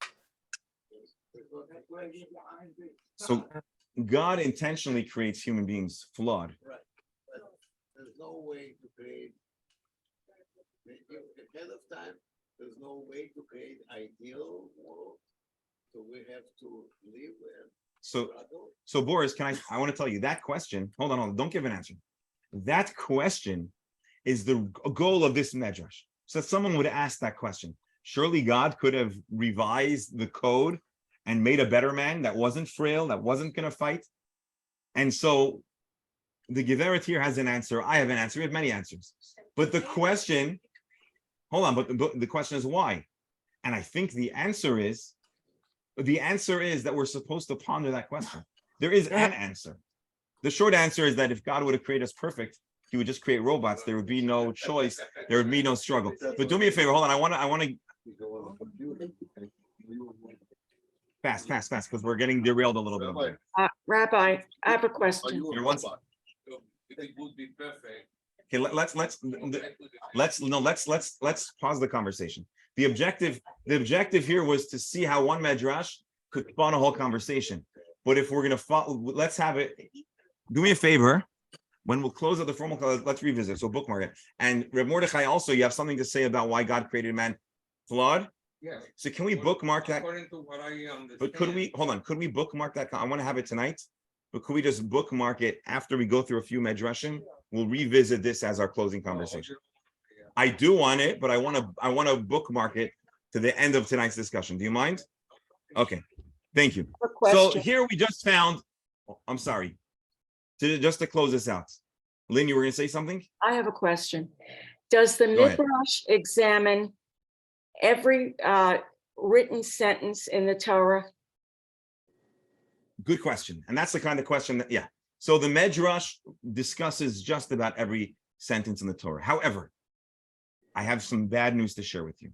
So God intentionally creates human beings flawed. Right. But there's no way to create ahead of time. There's no way to create ideal world. So we have to live and struggle. So Boris, I want to tell you that question. Hold on, don't give an answer. That question is the goal of this Midrash. So someone would ask that question. Surely God could have revised the code and made a better man that wasn't frail, that wasn't going to fight. And so the Geveret here has an answer. I have an answer. We have many answers. But the question, hold on, but the question is why? And I think the answer is that we're supposed to ponder that question. There is an answer. The short answer is that if God would have created us perfect, he would just create robots. There would be no choice. There would be no struggle. But do me a favor. Hold on. I want to fast, because we're getting derailed a little bit. Rabbi, I have a question. Here, one second. Okay, let's pause the conversation. The objective here was to see how one Midrash could spawn a whole conversation. But if we're gonna follow, let's have it. Do me a favor. When we'll close out the formal call, let's revisit. So bookmark it. And Reb Mordechai, also, you have something to say about why God created man flawed? Yes. So can we bookmark that? According to what I understand. But could we, hold on, could we bookmark that? I want to have it tonight, but could we just bookmark it after we go through a few Midrashim? We'll revisit this as our closing conversation. I do want it, but I want to bookmark it to the end of tonight's discussion. Do you mind? Okay, thank you. So here we just found, I'm sorry, just to close this out. Lynn, you were going to say something? I have a question. Does the Go ahead. Midrash examine every written sentence in the Torah? Good question. And that's the kind of question that, yeah. So the Midrash discusses just about every sentence in the Torah. However, I have some bad news to share with you,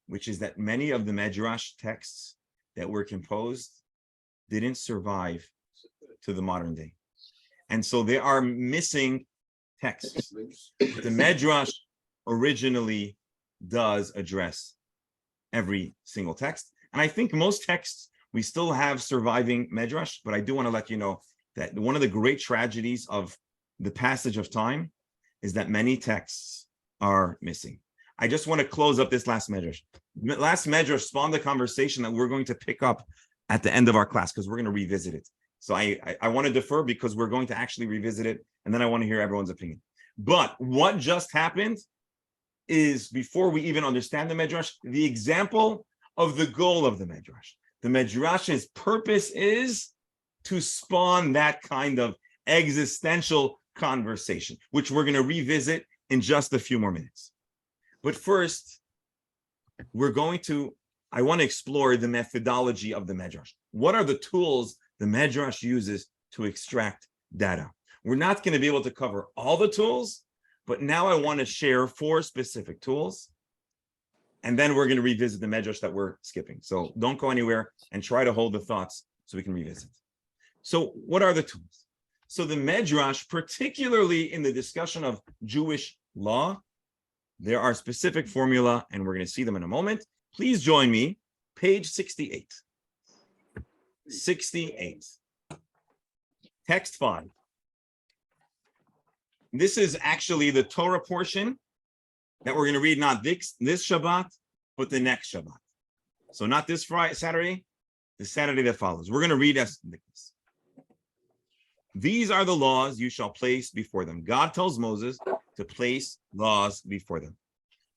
which is that many of the Midrash texts that were composed didn't survive to the modern day. And so they are missing texts. The Midrash originally does address every single text. And I think most texts, we still have surviving Midrash, but I do want to let you know that one of the great tragedies of the passage of time is that many texts are missing. I just want to close up this last Midrash. Last Midrash spawned the conversation that we're going to pick up at the end of our class because we're going to revisit it. So I want to defer because we're going to actually revisit it, and then I want to hear everyone's opinion. But what just happened is, before we even understand the Midrash, the example of the goal of the Midrash. The Midrash's purpose is to spawn that kind of existential conversation, which we're going to revisit in just a few more minutes. But first, I want to explore the methodology of the Midrash. What are the tools the Midrash uses to extract data? We're not going to be able to cover all the tools, but now I want to share 4 specific tools. And then we're going to revisit the Midrash that we're skipping. So don't go anywhere and try to hold the thoughts so we can revisit. So what are the tools? So the Midrash, particularly in the discussion of Jewish law, there are specific formula, and we're going to see them in a moment. Please join me, page 68. 68. Text 5. This is actually the Torah portion that we're going to read, not this Shabbat, but the next Shabbat. So not this Friday, Saturday, the Saturday that follows. We're going to read as this. These are the laws you shall place before them. God tells Moses to place laws before them.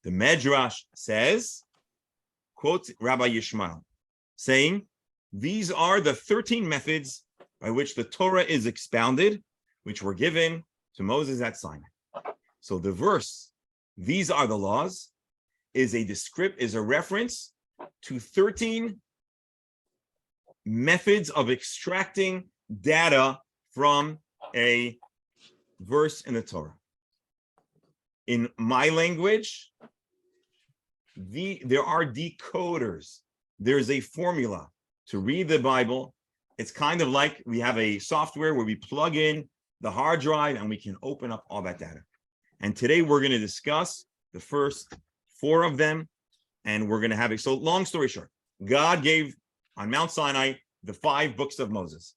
The Midrash says, quotes Rabbi Yishmael, saying, these are the 13 methods by which the Torah is expounded, which were given to Moses at Sinai. So the verse, these are the laws, is a reference to 13 methods of extracting data from a verse in the Torah. In my language, there are decoders. There's a formula to read the Bible. It's kind of like we have a software where we plug in the hard drive and we can open up all that data. And today we're going to discuss the first 4 of them, and we're going to have it. So long story short, God gave on Mount Sinai the 5 books of Moses.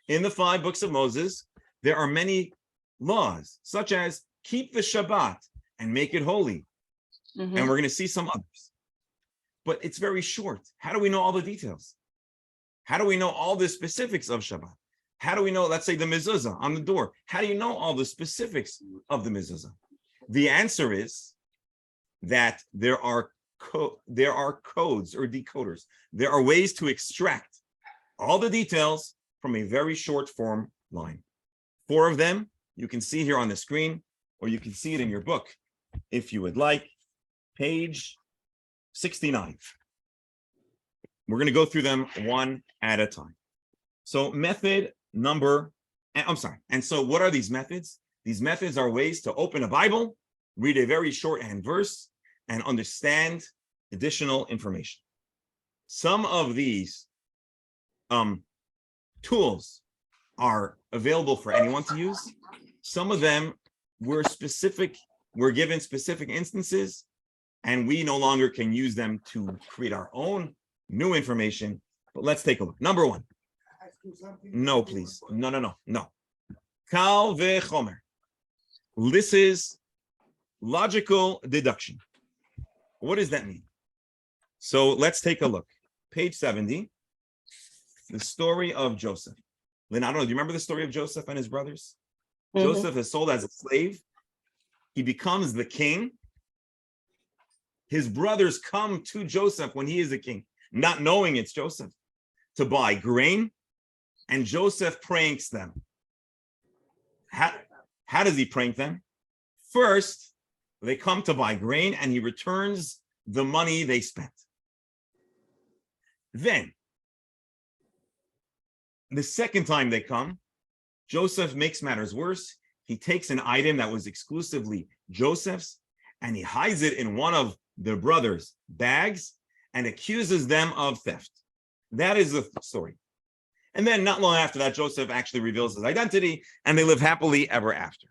In the 5 books of Moses, there are many laws, such as keep the Shabbat and make it holy. And we're going to see some others. But it's very short. How do we know all the details? How do we know all the specifics of Shabbat? How do we know, let's say, the mezuzah on the door? How do you know all the specifics of the mezuzah? The answer is that there are codes or decoders. There are ways to extract all the details from a very short form line. 4 of them you can see here on the screen, or you can see it in your book if you would like. Page 69. We're going to go through them one at a time. So method number, I'm sorry. And so what are these methods? These methods are ways to open a Bible, read a very shorthand verse, and understand additional information. Some of these tools are available for anyone to use. Some of them were given specific instances, and we no longer can use them to create our own new information. But let's take a look. Number one. No, please. No. Kal vechomer. This is logical deduction. What does that mean? So let's take a look. Page 70, the story of Joseph. Lynn, I don't know, do you remember the story of Joseph and his brothers? Mhm. Joseph is sold as a slave. He becomes the king. His brothers come to Joseph when he is a king, not knowing it's Joseph, to buy grain, and Joseph pranks them. How does he prank them? First, they come to buy grain, and he returns the money they spent. Then, the second time they come, Joseph makes matters worse. He takes an item that was exclusively Joseph's, and he hides it in one of the brothers' bags and accuses them of theft. That is the story. And then not long after that, Joseph actually reveals his identity, and they live happily ever after.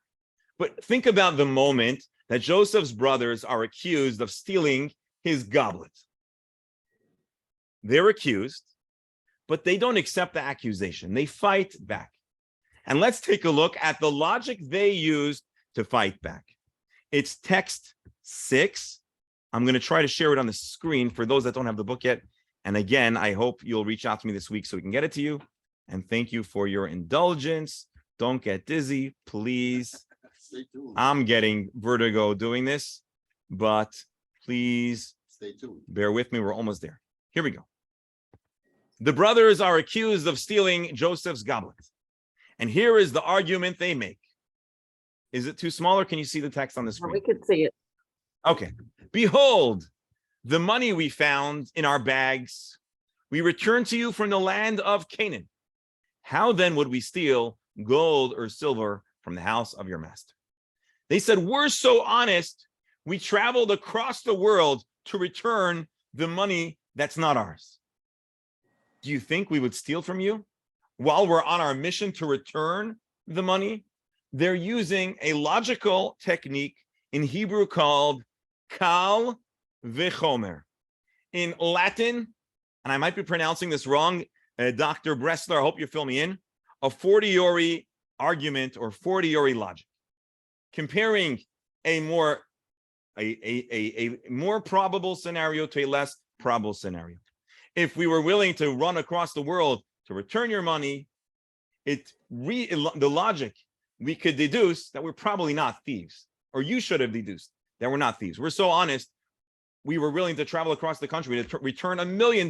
But think about the moment that Joseph's brothers are accused of stealing his goblet. They're accused, but they don't accept the accusation. They fight back. And let's take a look at the logic they used to fight back. It's text 6. I'm going to try to share it on the screen for those that don't have the book yet. And again, I hope you'll reach out to me this week so we can get it to you. And thank you for your indulgence. Don't get dizzy, please. I'm getting vertigo doing this, but please bear with me. We're almost there. Here we go. The brothers are accused of stealing Joseph's goblet. And here is the argument they make. Is it too small, or can you see the text on the screen? We could see it. Okay. Behold, the money we found in our bags, we returned to you from the land of Canaan. How then would we steal gold or silver from the house of your master? They said, we're so honest, we traveled across the world to return the money that's not ours. Do you think we would steal from you while we're on our mission to return the money? They're using a logical technique in Hebrew called kal v'chomer. In Latin, and I might be pronouncing this wrong, Dr. Bressler, I hope you fill me in, a fortiori argument or fortiori logic, comparing a more probable scenario to a less probable scenario. If we were willing to run across the world to return your money, the logic, we could deduce that we're probably not thieves, or you should have deduced that we're not thieves. We're so honest, we were willing to travel across the country to return $1 million.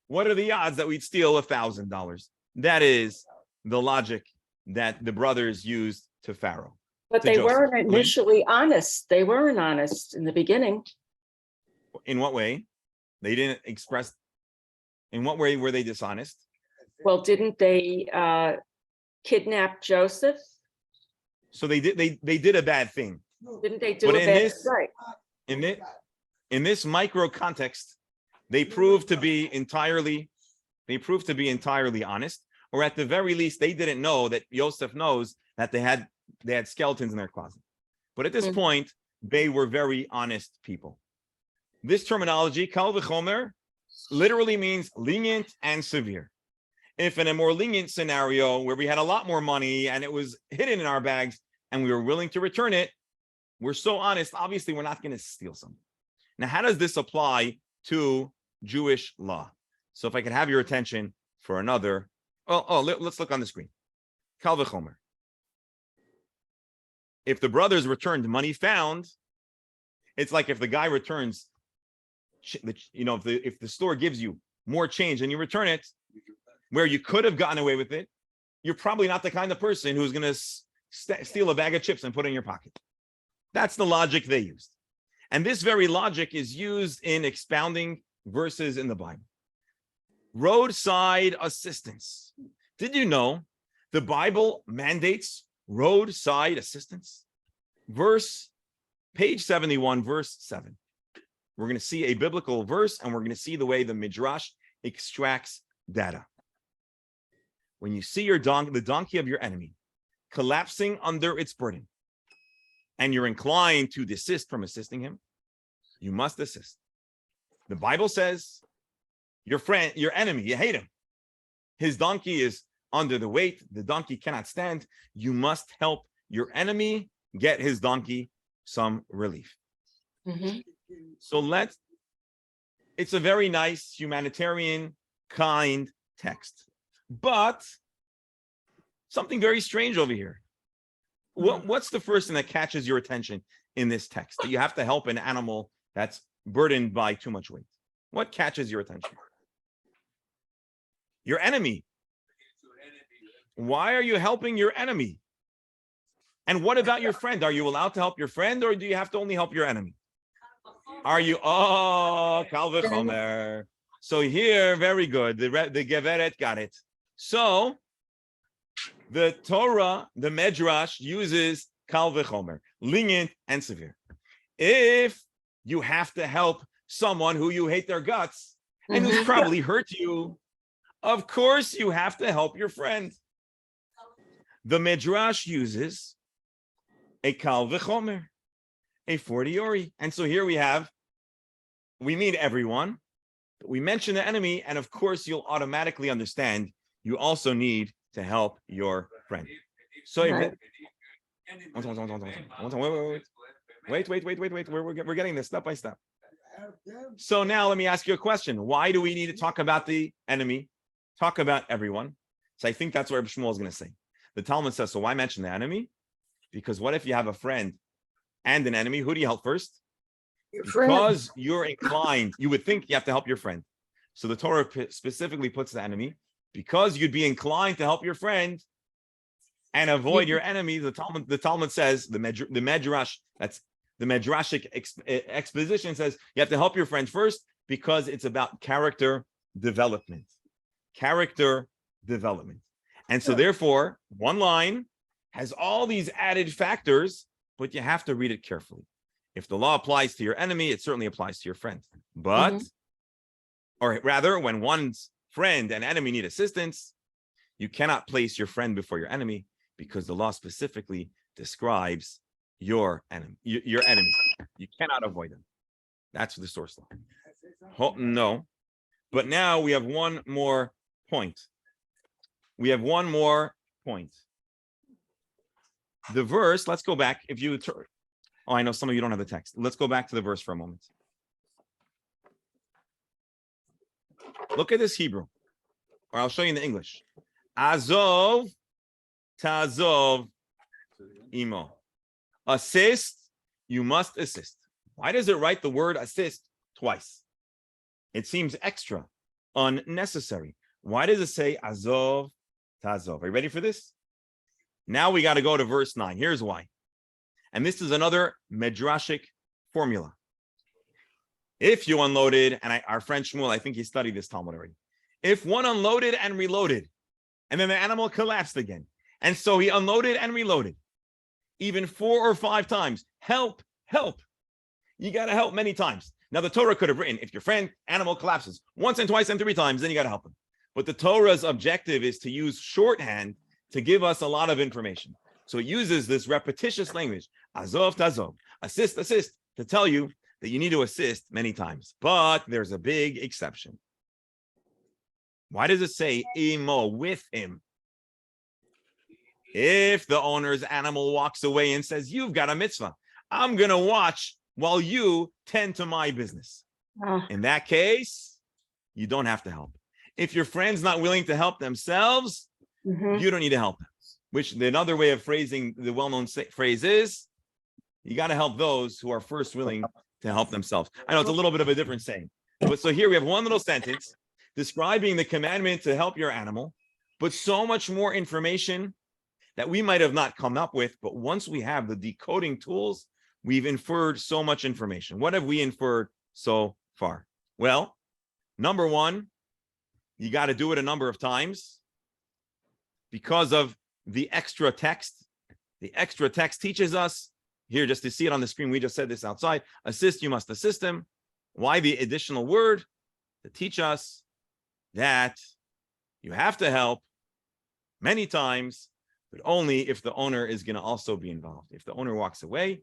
What are the odds that we'd steal $1,000? That is the logic that the brothers used to Pharaoh. But to they Joseph. weren't initially honest. They weren't honest in the beginning. In what way? They didn't express. In what way were they dishonest? Well, didn't they kidnap Joseph? So they did a bad thing. Didn't they do But a bad right? In this micro context, they proved to be entirely honest, or at the very least, they didn't know that Joseph knows that they had skeletons in their closet. But at this point, they were very honest people. This terminology, kal v'chomer, literally means lenient and severe. If in a more lenient scenario where we had a lot more money and it was hidden in our bags and we were willing to return it, we're so honest, obviously we're not going to steal something. Now, how does this apply to Jewish law? So if I could have your attention for another, let's look on the screen. Kal v'chomer. If the brothers returned money found, it's like if the guy returns, if the store gives you more change and you return it, where you could have gotten away with it, you're probably not the kind of person who's going to steal a bag of chips and put it in your pocket. That's the logic they used. And this very logic is used in expounding verses in the Bible. Roadside assistance. Did you know the Bible mandates roadside assistance? Page 71, verse 7. We're going to see a biblical verse, and we're going to see the way the Midrash extracts data. When you see the donkey of your enemy collapsing under its burden, and you're inclined to desist from assisting him, you must assist. The Bible says, your friend, your enemy, you hate him. His donkey is under the weight. The donkey cannot stand. You must help your enemy get his donkey some relief. Mhm. So it's a very nice humanitarian, kind text. But something very strange over here. What's the first thing that catches your attention in this text? That you have to help an animal that's burdened by too much weight. What catches your attention? Your enemy. Why are you helping your enemy? And what about your friend? Are you allowed to help your friend, or do you have to only help your enemy? Are you? Oh, Kal v'chomer. So here, very good. The Geveret got it. So the Torah, the Midrash uses Kal v'chomer, lenient and severe. If you have to help someone who you hate their guts and who's probably hurt you, of course you have to help your friend. The Midrash uses a Kal v'chomer, a fortiori. And so here we mean everyone, but we mention the enemy, and of course you'll automatically understand you also need to help your friend. So wait. We're getting this step by step. So now let me ask you a question. Why do we need to talk about the enemy? Talk about everyone. So I think that's what Reb Shmuel is going to say. The Talmud says, so why mention the enemy? Because what if you have a friend and an enemy? Who do you help first? Because you're inclined, you would think you have to help your friend. So the Torah specifically puts the enemy, because you'd be inclined to help your friend and avoid your enemy. The Talmud says, the Midrash, that's the Midrashic exposition says, you have to help your friend first because it's about character development. Character development. And so therefore, one line has all these added factors, but you have to read it carefully. If the law applies to your enemy, it certainly applies to your friend. But, or rather, when one's friend and enemy need assistance, you cannot place your friend before your enemy because the law specifically describes your enemy. Your enemy. You cannot avoid them. That's the source law. No. But now we have one more point. The verse, let's go back. Oh, I know some of you don't have the text. Let's go back to the verse for a moment. Look at this Hebrew, or I'll show you in the English. Azov, tazov, imo. Assist, you must assist. Why does it write the word assist twice? It seems extra, unnecessary. Why does it say azov, tazov? Are you ready for this? Now we got to go to verse 9. Here's why. And this is another Midrashic formula. If you unloaded, and our friend Shmuel, I think he studied this Talmud already. If one unloaded and reloaded, and then the animal collapsed again, and so he unloaded and reloaded, even 4 or 5 times, help. You got to help many times. Now the Torah could have written, if your friend animal collapses once and twice and 3 times, then you got to help him. But the Torah's objective is to use shorthand to give us a lot of information. So it uses this repetitious language, azov, tazov, assist, to tell you that you need to assist many times. But there's a big exception. Why does it say imo, with him? If the owner's animal walks away and says, you've got a mitzvah, I'm going to watch while you tend to my business. In that case, you don't have to help. If your friend's not willing to help themselves, you don't need to help them. Which another way of phrasing the well-known phrase is, you got to help those who are first willing to help themselves. I know it's a little bit of a different saying. But so here we have one little sentence describing the commandment to help your animal, but so much more information that we might have not come up with. But once we have the decoding tools, we've inferred so much information. What have we inferred so far? Well, number one, you got to do it a number of times because of the extra text. The extra text teaches us, here just to see it on the screen, we just said this outside, assist, you must assist him. Why the additional word? To teach us that you have to help many times, but only if the owner is going to also be involved. If the owner walks away,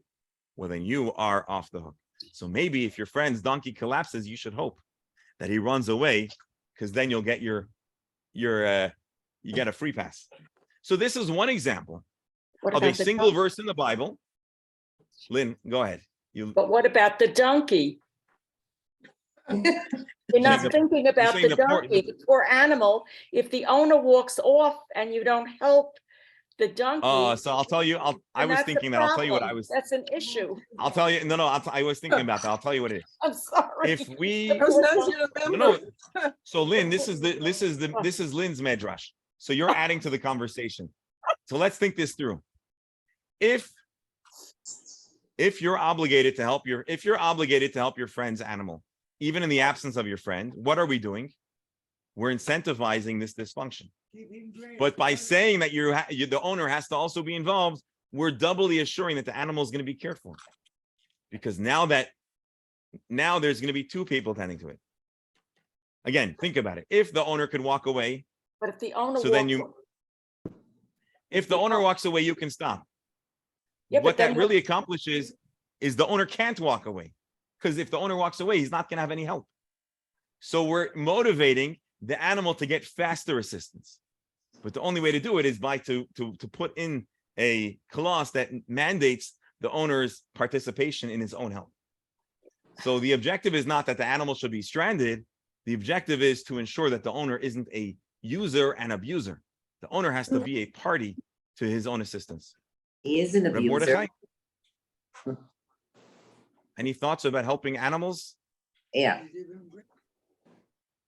well, then you are off the hook. So maybe if your friend's donkey collapses, you should hope that he runs away, because then you'll get you get a free pass. So this is one example What of a about the single donkey? verse in the Bible. Lynn, go ahead. But what about the donkey? You're not the- thinking about saying the the poor- donkey, the poor animal. If the owner walks off and you don't help the donkey. So I'll tell you, I then was that's a thinking that. I'll tell you what I problem. was. That's an issue. I'll tell you. No, I was thinking about that. I'll tell you what it is. I'm sorry. If we, The poor donkey. no. So Lynn, this is Lynn's Midrash. So you're adding to the conversation. So let's think this through. If you're obligated to help your friend's animal, even in the absence of your friend, what are we doing? We're incentivizing this dysfunction. But by saying that the owner has to also be involved, we're doubly assuring that the animal is going to be cared for. Because now there's going to be two people tending to it. Again, think about it. If the owner could walk away, But if the owner. so then walks- if the owner walks away, you can stop. Yeah, but What that then- really accomplishes is the owner can't walk away. Because if the owner walks away, he's not going to have any help. So we're motivating the animal to get faster assistance. But the only way to do it is by to put in a clause that mandates the owner's participation in his own help. So the objective is not that the animal should be stranded. The objective is to ensure that the owner isn't a user and abuser. The owner has to be a party to his own assistance. He is an Reb abuser. Mordechai? Any thoughts about helping animals? Yeah,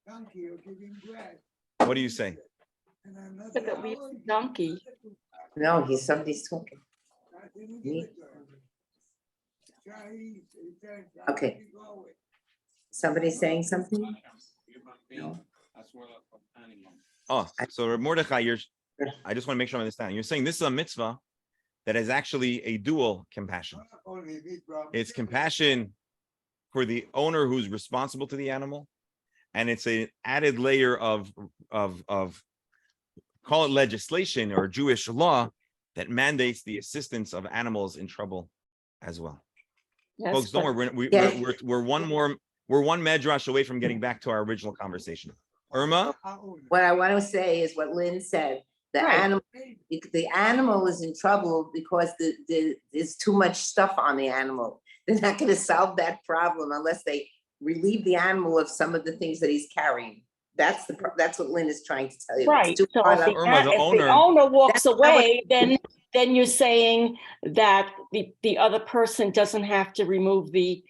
Donkey will give him grass. What do you say? And another Look at leave hour, the donkey. no, somebody's talking. I didn't Me? give it to him. Try, he said, Okay. "Try to go with." Somebody saying something? No. Oh, so Reb Mordechai, I just want to make sure I understand. You're saying this is a mitzvah that is actually a dual compassion. Only me, bro. It's compassion for the owner who's responsible to the animal, and it's an added layer of call it legislation or Jewish law that mandates the assistance of animals in trouble as well. Yes, Folks, don't but- worry, Yeah. we're one medrash away from getting back to our original conversation. Irma, What I want to say is what Lynn said. Right. The animal is in trouble because there's too much stuff on the animal. They're not going to solve that problem unless they relieve the animal of some of the things that he's carrying. That's what Lynn is trying to tell you. It's Right, too so hard if on- the Irma, the if the owner- owner walks That's not what- away, then you're saying that the other person doesn't have to remove the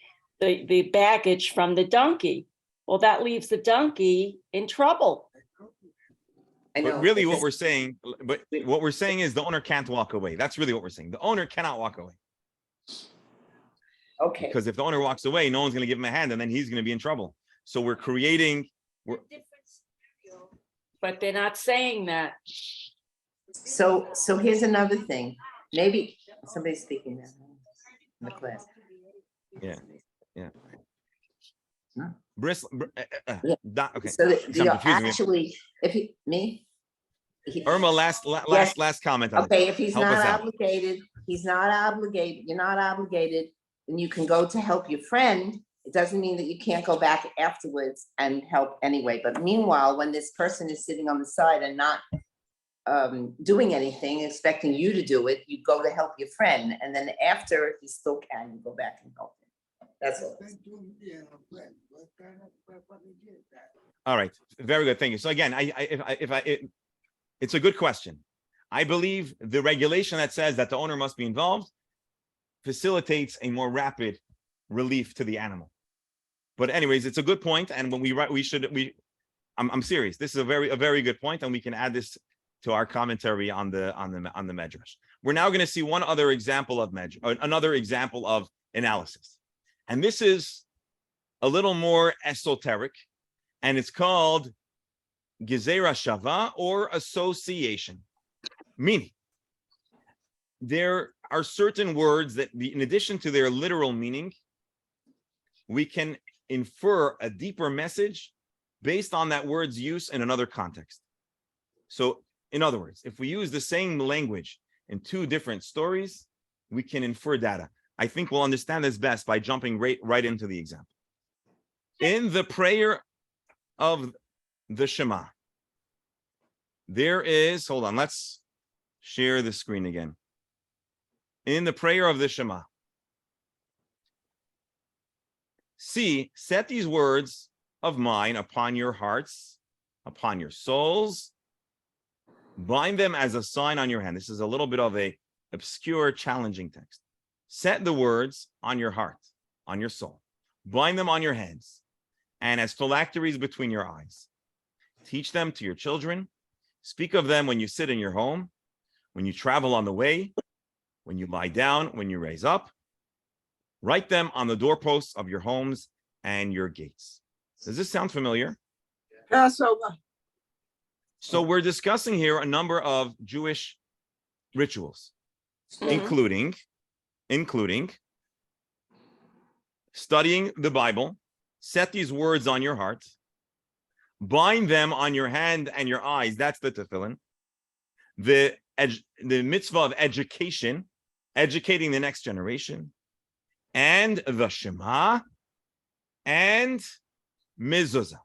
baggage from the donkey. Well, that leaves the donkey in trouble. I know. but really it's what just- we're saying is the owner can't walk away. That's really what we're saying. The owner cannot walk away. Okay, Because if the owner walks away, no one's going to give him a hand, and then he's going to be in trouble. So we're creating. But they're not saying that. so here's another thing. Maybe somebody's speaking now in the class. Yeah. Yeah. Okay. So I'm confusing me. actually, if he, me? He- Irma, last comment on it. Okay, if he's Help us not out. obligated, you're not obligated, and you can go to help your friend. It doesn't mean that you can't go back afterwards and help anyway. But meanwhile, when this person is sitting on the side and not doing anything, expecting you to do it, you go to help your friend. And then after, if you still can, you go back and help him. That's all. All right, very good. Thank you. So again, it's a good question. I believe the regulation that says that the owner must be involved facilitates a more rapid relief to the animal. But anyways, it's a good point, and when I'm serious. This is a very good point, and we can add this to our commentary on the Midrash. We're now going to see one other example of another example of analysis. And this is a little more esoteric, and it's called Gezerah Shava, or association. Meaning, there are certain words that, in addition to their literal meaning, we can infer a deeper message based on that word's use in another context. So, in other words, if we use the same language in two different stories, we can infer data. I think we'll understand this best by jumping right into the example. In the prayer of the Shema, there is, hold on, let's share the screen again. In the prayer of the Shema, see, set these words of mine upon your hearts, upon your souls, bind them as a sign on your hand. This is a little bit of a obscure, challenging text. Set the words on your heart, on your soul, bind them on your hands, and as phylacteries between your eyes. Teach them to your children. Speak of them when you sit in your home, when you travel on the way, when you lie down, when you raise up. Write them on the doorposts of your homes and your gates. Does this sound familiar? Passover. So we're discussing here a number of Jewish rituals, including studying the Bible. Set these words on your heart, bind them on your hand and your eyes. That's the tefillin. The mitzvah of education, educating the next generation, and the Shema, and mezuzah.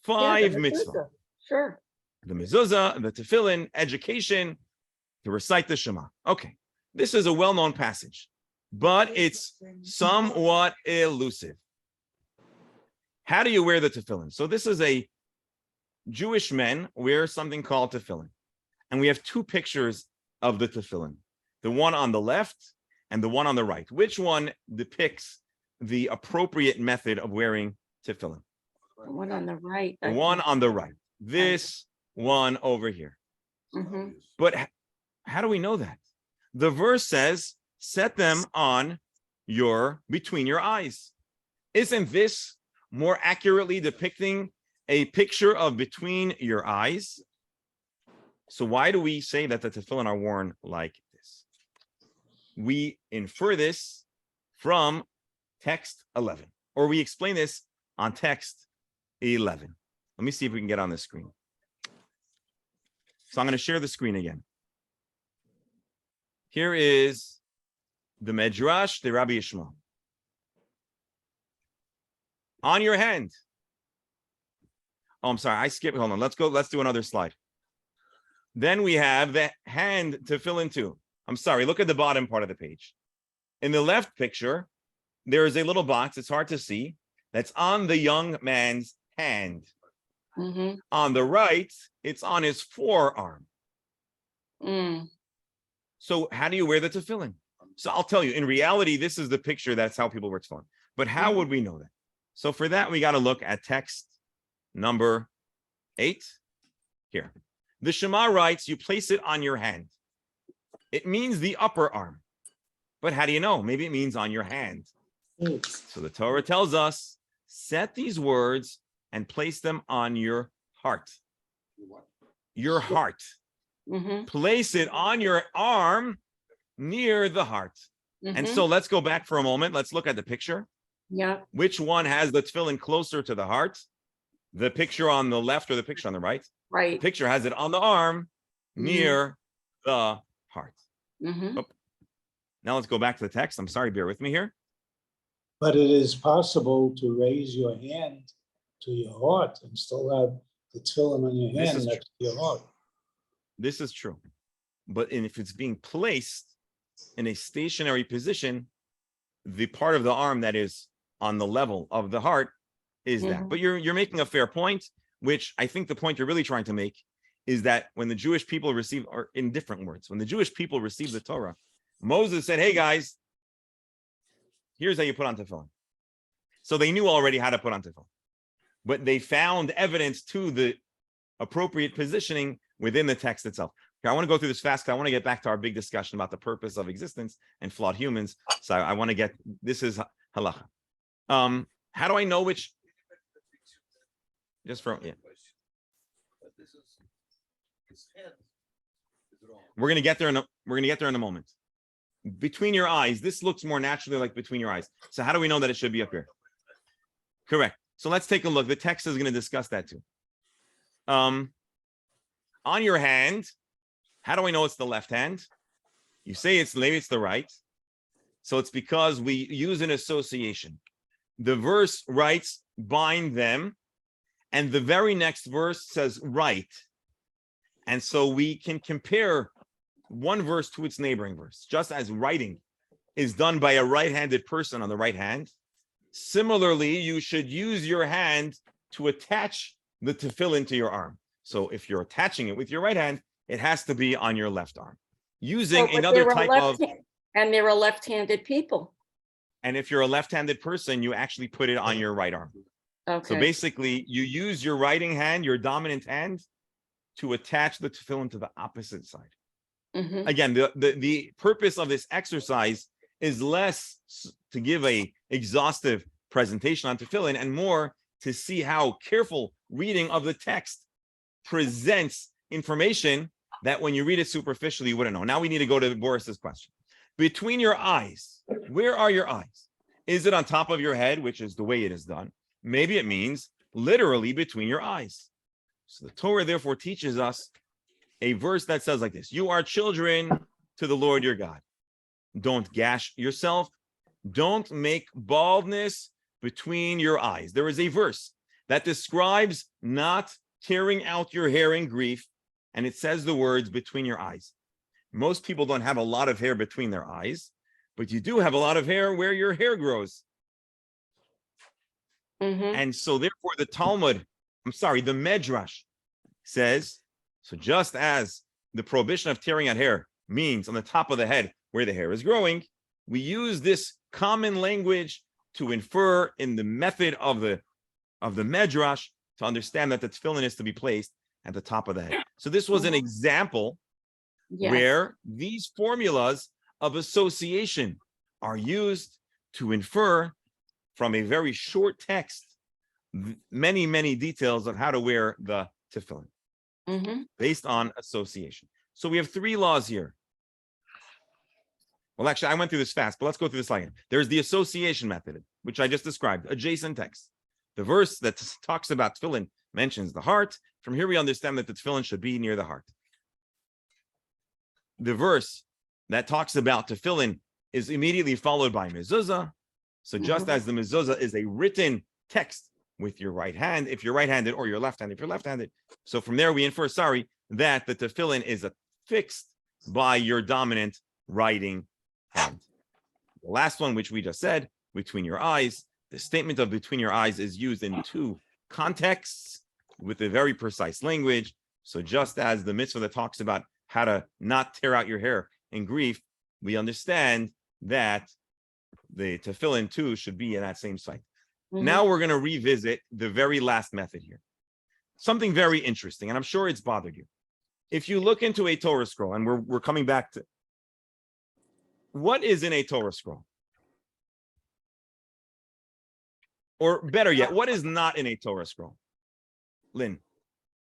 Five mitzvah. Sure. The mezuzah, the tefillin, education, to recite the Shema. Okay, this is a well-known passage, but it's somewhat elusive. How do you wear the tefillin? So this is a Jewish men wear something called tefillin. And we have two pictures of the tefillin, the one on the left and the one on the right. Which one depicts the appropriate method of wearing tefillin? The one on the right. The one on the right. This one over here. Mhm. But how do we know that? The verse says, set them on between your eyes. Isn't this more accurately depicting a picture of between your eyes? So why do we say that the tefillin are worn like this? We infer this from text 11, or we explain this on text 11. Let me see if we can get on the screen. So I'm going to share the screen again. Here is the Midrash, the Rabbi Yishmael. On your hand. Oh, I'm sorry. I skipped. Hold on. Let's go. Let's do another slide. Then we have the hand to fill in too. I'm sorry. Look at the bottom part of the page. In the left picture, there is a little box. It's hard to see. That's on the young man's hand. Mhm. On the right, it's on his forearm. Mm. So how do you wear the tefillin? So I'll tell you, in reality, this is the picture. That's how people wear tefillin. But how would we know that? So for that, we got to look at text number 8 here. The Shema writes, you place it on your hand. It means the upper arm. But how do you know? Maybe it means on your hand. So the Torah tells us, set these words and place them on your heart. Your heart. Mhm. Place it on your arm near the heart. And Mhm. so let's go back for a moment. Let's look at the picture. Yeah. Which one has the tefillin closer to the heart? The picture on the left or the picture on the right? The Right. picture has it on the arm near the heart. Mhm. Oh. Now let's go back to the text. I'm sorry, bear with me here. But it is possible to raise your hand to your heart and still have the tefillin on your This hand is next to your heart. This is true. But if it's being placed in a stationary position, the part of the arm that is on the level of the heart is that. But you're making a fair point, which I think the point you're really trying to make is that when the Jewish people receive, or in different words, when the Jewish people received the Torah, Moses said, hey guys, here's how you put on tefillin. So they knew already how to put on tefillin. But they found evidence to the appropriate positioning within the text itself. Okay, I want to go through this fast because I want to get back to our big discussion about the purpose of existence and flawed humans. So I want to get, this is halacha. How do I know which? Just from, yeah. We're gonna get there in a moment. Between your eyes, this looks more naturally like between your eyes. So how do we know that it should be up here? Correct. So let's take a look. The text is going to discuss that too. On your hand, how do I know it's the left hand? You say maybe it's the right. So it's because we use an association. The verse writes, bind them. And the very next verse says right. And so we can compare one verse to its neighboring verse, just as writing is done by a right-handed person on the right hand. Similarly, you should use your hand to attach the tefillin to your arm. So if you're attaching it with your right hand, it has to be on your left arm. Using another type of... And they're a left-handed people. And if you're a left-handed person, you actually put it on your right arm. Okay. So basically, you use your writing hand, your dominant hand, to attach the tefillin to the opposite side. Mhm. Again, the purpose of this exercise is less to give a exhaustive presentation on tefillin and more to see how careful reading of the text presents information that when you read it superficially, you wouldn't know. Now we need to go to Boris's question. Between your eyes, where are your eyes? Is it on top of your head, which is the way it is done? Maybe it means literally between your eyes. So the Torah therefore teaches us a verse that says like this: you are children to the Lord your God. Don't gash yourself. Don't make baldness between your eyes. There is a verse that describes not tearing out your hair in grief, and it says the words between your eyes. Most people don't have a lot of hair between their eyes, but you do have a lot of hair where your hair grows. Mhm. And so therefore the the Midrash says, so just as the prohibition of tearing out hair means on the top of the head where the hair is growing, we use this common language to infer in the method of the Midrash to understand that the tefillin is to be placed at the top of the head. So this was an example Yes. where these formulas of association are used to infer from a very short text many, many details of how to wear the tefillin. Mhm. Based on association. So we have 3 laws here. Well, actually, I went through this fast, but let's go through this again. There's the association method, which I just described, adjacent text. The verse that talks about tefillin mentions the heart. From here, we understand that the tefillin should be near the heart. The verse that talks about tefillin is immediately followed by mezuzah. So just as the mezuzah is a written text with your right hand, if you're right-handed, or your left-handed, if you're left-handed. So from there, we infer, that the tefillin is affixed by your dominant writing hand. The last one, which we just said, between your eyes, the statement of between your eyes is used in 2 contexts with a very precise language. So just as the mitzvah that talks about how to not tear out your hair in grief, we understand that the tefillin too should be in that same site. Mhm. Now we're going to revisit the very last method here. Something very interesting, and I'm sure it's bothered you. If you look into a Torah scroll, and we're coming back to what is in a Torah scroll? Or better yet, what is not in a Torah scroll? Lynn.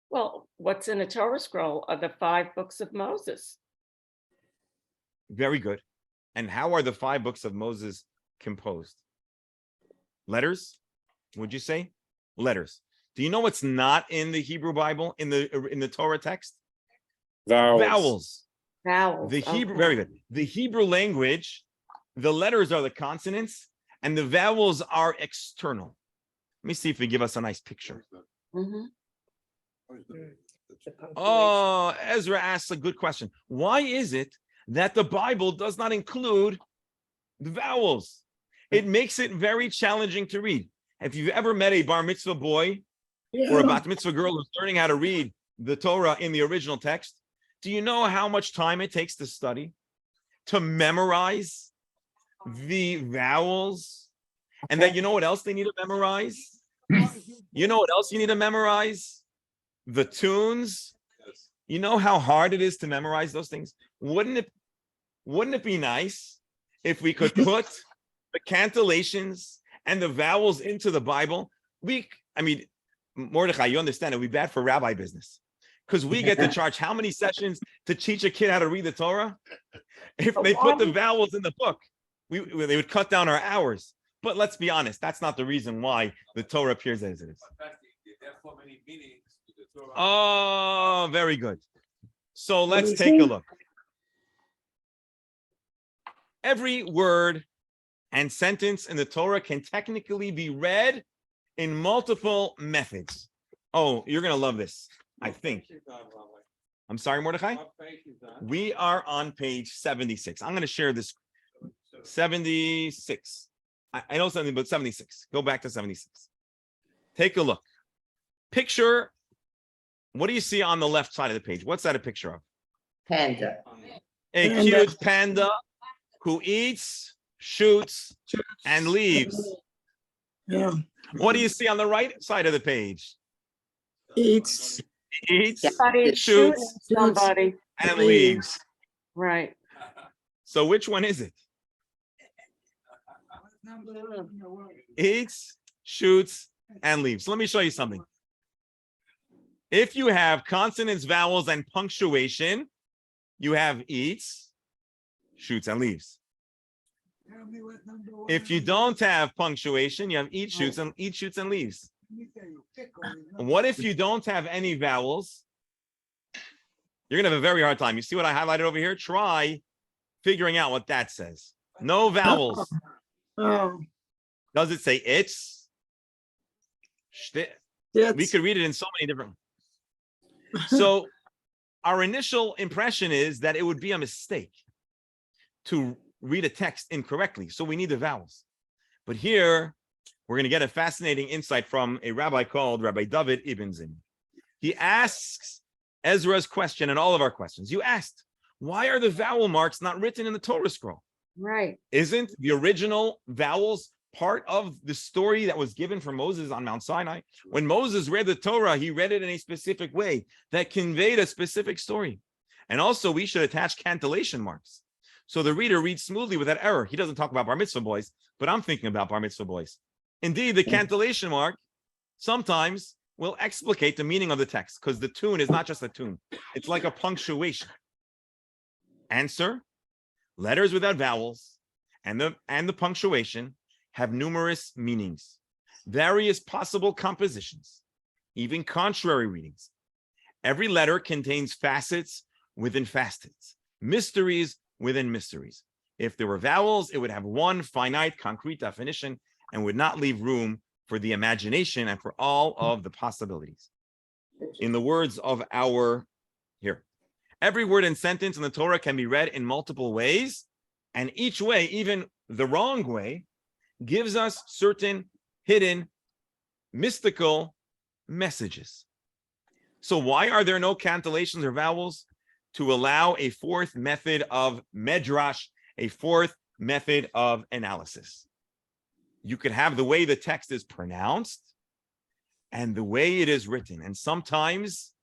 Well, what's in a Torah scroll are the 5 books of Moses. Very good. And how are the 5 books of Moses composed? Letters? Would you say? Letters. Do you know what's not in the Hebrew Bible, in the Torah text? Vowels. Vowels. The Hebrew, very good. The Hebrew language, the letters are the consonants and the vowels are external. Let me see if they give us a nice picture. Mhm. Oh, Ezra asks a good question. Why is it that the Bible does not include the vowels? It makes it very challenging to read. If you've ever met a bar mitzvah boy or a bat mitzvah girl who's learning how to read the Torah in the original text, do you know how much time it takes to study, to memorize the vowels? And then you know what else they need to memorize? You know what else you need to memorize? The tunes. You know how hard it is to memorize those things? Wouldn't it be nice if we could put the cantillations and the vowels into the Bible? Mordechai, you understand it would be bad for rabbi business because we get to charge how many sessions to teach a kid how to read the Torah? If they put the vowels in the book, they would cut down our hours. But let's be honest, that's not the reason why the Torah appears as it is. Oh, very good. So let's take a look. Every word and sentence in the Torah can technically be read in multiple methods. Oh, you're going to love this, I think. I'm sorry, Mordechai? We are on page 76. I'm going to share this. 76. I know something about 76. Go back to 76. Take a look. Picture, what do you see on the left side of the page? What's that a picture of? Panda. A cute panda who eats, shoots, and leaves. Yeah. What do you see on the right side of the page? Eats. Somebody shoots, somebody, and leaves. right. So which one is it? Eats, shoots, and leaves. Let me show you something. If you have consonants, vowels, and punctuation, you have eats, shoots, and leaves. If you don't have punctuation, you have eat, shoots, and leaves. What if you don't have any vowels? You're gonna have a very hard time. You see what I highlighted over here? Try figuring out what that says. No vowels. Oh, Does it say it's? We could read it in so many different. So our initial impression is that it would be a mistake to read a text incorrectly. So we need the vowels. But here we're going to get a fascinating insight from a rabbi called Rabbi David Ibn Zim. He asks Ezra's question and all of our questions. You asked, why are the vowel marks not written in the Torah scroll? Right. Isn't the original vowels part of the story that was given for Moses on Mount Sinai? When Moses read the Torah, he read it in a specific way that conveyed a specific story. And also, we should attach cantillation marks so the reader reads smoothly without error. He doesn't talk about bar mitzvah boys, but I'm thinking about bar mitzvah boys. Indeed, the cantillation mark sometimes will explicate the meaning of the text because the tune is not just a tune. It's like a punctuation. Answer: letters without vowels and the punctuation have numerous meanings, various possible compositions, even contrary readings. Every letter contains facets within facets, mysteries within mysteries. If there were vowels, it would have one finite, concrete definition and would not leave room for the imagination and for all of the possibilities. In the words of here, every word and sentence in the Torah can be read in multiple ways, and each way, even the wrong way, gives us certain hidden, mystical messages. So why are there no cantillations or vowels? To allow a fourth method of Midrash, a fourth method of analysis. You could have the way the text is pronounced and the way it is written. And sometimes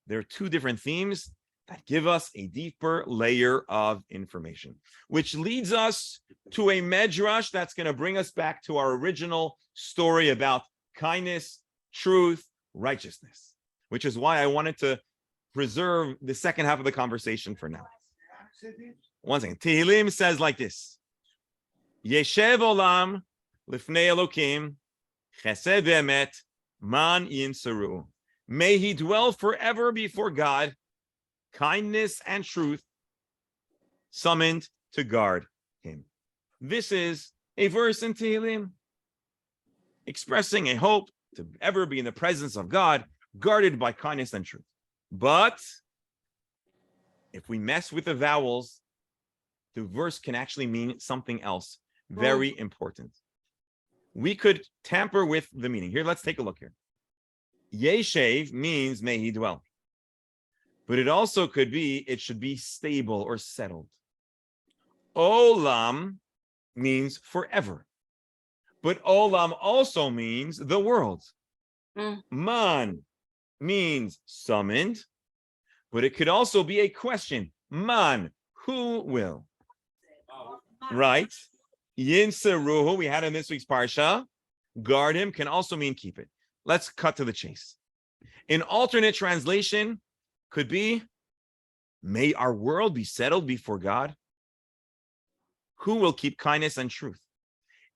there are two different themes that give us a deeper layer of information, which leads us to a Midrash that's going to bring us back to our original story about kindness, truth, righteousness, which is why I wanted to preserve the second half of the conversation for now. One second. Tehillim says like this: Yeshev olam lifnei Elokim, chesed ve'emet man yinsaru. May he dwell forever before God, kindness and truth summoned to guard him. This is a verse in Tehillim expressing a hope to ever be in the presence of God, guarded by kindness and truth. But if we mess with the vowels, the verse can actually mean something else very important. We could tamper with the meaning. Here, let's take a look here. Yeshev means may he dwell. But it also could be, it should be stable or settled. Olam means forever. But olam also means the world. Man means summoned, But it could also be a question. Man, who will? Right? Yinseruhu, we had in this week's parsha. Guard him can also mean keep it. Let's cut to the chase. An alternate translation could be, may our world be settled before God. Who will keep kindness and truth?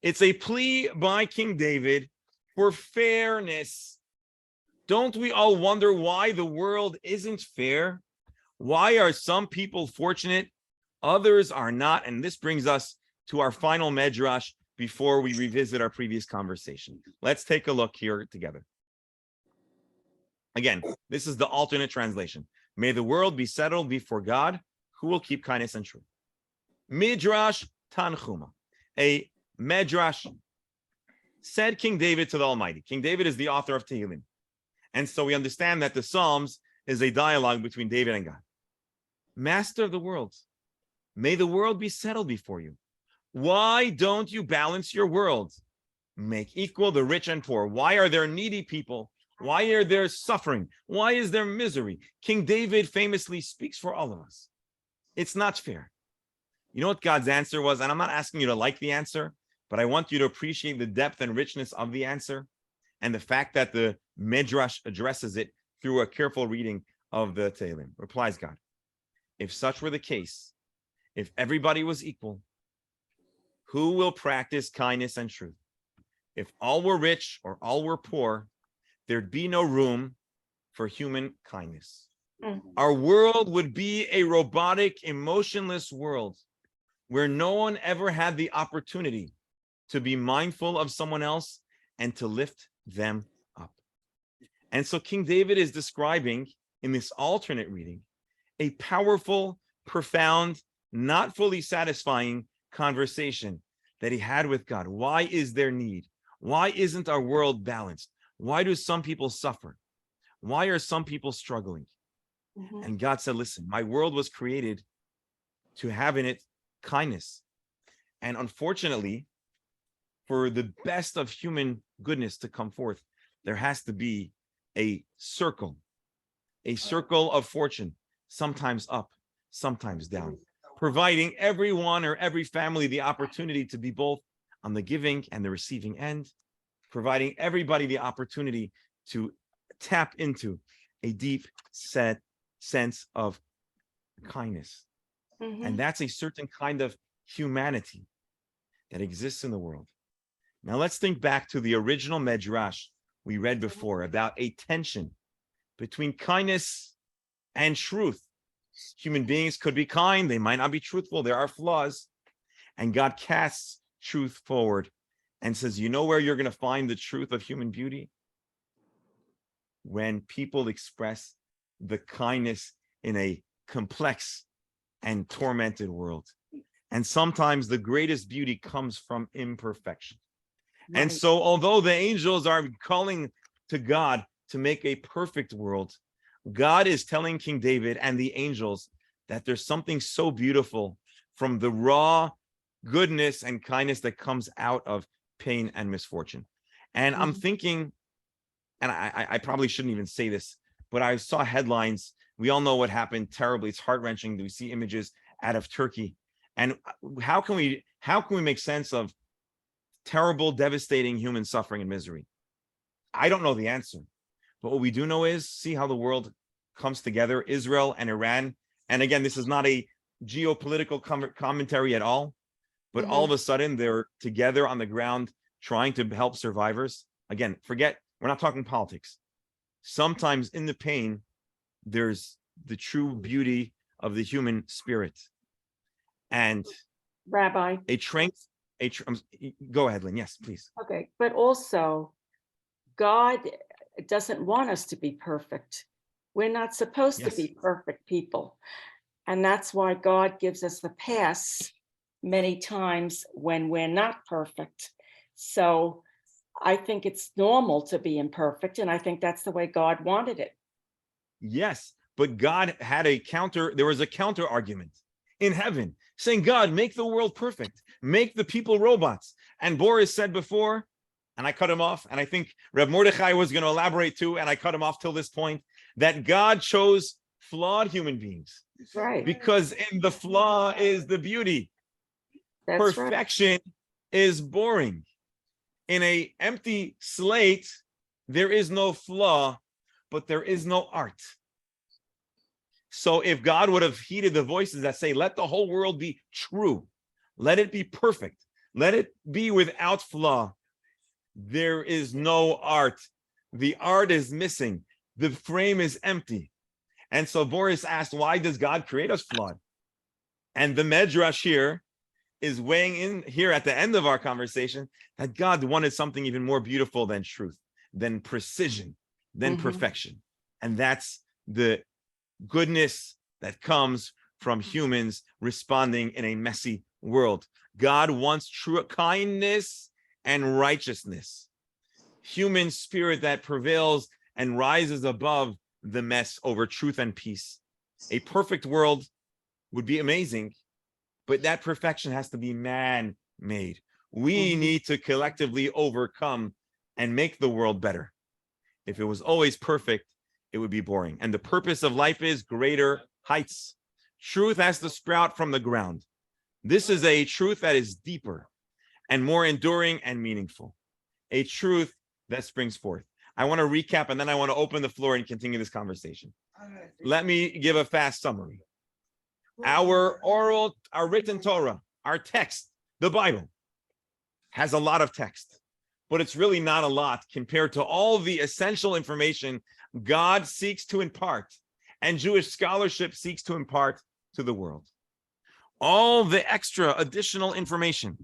It's a plea by King David for fairness. Don't we all wonder why the world isn't fair? Why are some people fortunate, others are not? And this brings us to our final Midrash before we revisit our previous conversation. Let's take a look here together. Again, this is the alternate translation. May the world be settled before God, who will keep kindness and truth. Midrash Tanchuma, a Midrash, said King David to the Almighty. King David is the author of Tehillim. And so we understand that the Psalms is a dialogue between David and God. Master of the world, may the world be settled before you. Why don't you balance your world? Make equal the rich and poor. Why are there needy people? Why are there suffering? Why is there misery? King David famously speaks for all of us. It's not fair. You know what God's answer was? And I'm not asking you to like the answer, but I want you to appreciate the depth and richness of the answer and the fact that the Midrash addresses it through a careful reading of the Tehillim. Replies God, if such were the case, if everybody was equal, who will practice kindness and truth? If all were rich or all were poor, there'd be no room for human kindness. Our world would be a robotic, emotionless world where no one ever had the opportunity to be mindful of someone else and to lift them up. And so King David is describing in this alternate reading a powerful, profound, not fully satisfying conversation that he had with God. Why is there need? Why isn't our world balanced? Why do some people suffer? Why are some people struggling? And God said, listen, my world was created to have in it kindness. And unfortunately, for the best of human goodness to come forth, there has to be a circle of fortune, sometimes up, sometimes down, providing everyone or every family the opportunity to be both on the giving and the receiving end, providing everybody the opportunity to tap into a deep set sense of kindness. And that's a certain kind of humanity that exists in the world. Now let's think back to the original Midrash we read before about a tension between kindness and truth. Human beings could be kind, they might not be truthful, there are flaws. And God casts truth forward and says, you know where you're going to find the truth of human beauty? When people express the kindness in a complex and tormented world. And sometimes the greatest beauty comes from imperfection. Right. And so although the angels are calling to God to make a perfect world, God is telling King David and the angels that there's something so beautiful from the raw goodness and kindness that comes out of pain and misfortune. And I'm thinking, and I probably shouldn't even say this, but I saw headlines. We all know what happened terribly. It's heart-wrenching. We see images out of Turkey. And how can we make sense of terrible, devastating human suffering and misery? I don't know the answer. But what we do know is see how the world comes together, Israel and Iran. And again, this is not a geopolitical commentary at all, but all of a sudden they're together on the ground trying to help survivors. Again, forget, we're not talking politics. Sometimes in the pain, there's the true beauty of the human spirit. And Rabbi. Go ahead, Lynn. Yes, please. Okay, but also God doesn't want us to be perfect. We're not supposed to be perfect people. And that's why God gives us the pass many times when we're not perfect. So I think it's normal to be imperfect. And I think that's the way God wanted it. Yes, but God had there was a counter argument in heaven saying, God, make the world perfect, make the people robots. And Boris said before, and I cut him off, and I think Reb Mordechai was going to elaborate too, and I cut him off till this point, that God chose flawed human beings, Right. because in the flaw is the beauty. That's right. Perfection is boring. In a empty slate, there is no flaw, but there is no art. So if God would have heeded the voices that say, let the whole world be true, let it be perfect, let it be without flaw, there is no art. The art is missing. The frame is empty. And so Boris asked, why does God create us flawed? And the Midrash here is weighing in here at the end of our conversation that God wanted something even more beautiful than truth, than precision, than perfection. And that's the goodness that comes from humans responding in a messy world. God wants true kindness and righteousness. Human spirit that prevails and rises above the mess over truth and peace. A perfect world would be amazing, but that perfection has to be man-made. We need to collectively overcome and make the world better. If it was always perfect, it would be boring. And the purpose of life is greater heights. Truth has to sprout from the ground. This is a truth that is deeper and more enduring and meaningful. A truth that springs forth. I want to recap, and then I want to open the floor and continue this conversation. Let me give a fast summary. Our written Torah, our text, the Bible, has a lot of text, but it's really not a lot compared to all the essential information God seeks to impart and Jewish scholarship seeks to impart to the world. All the extra additional information,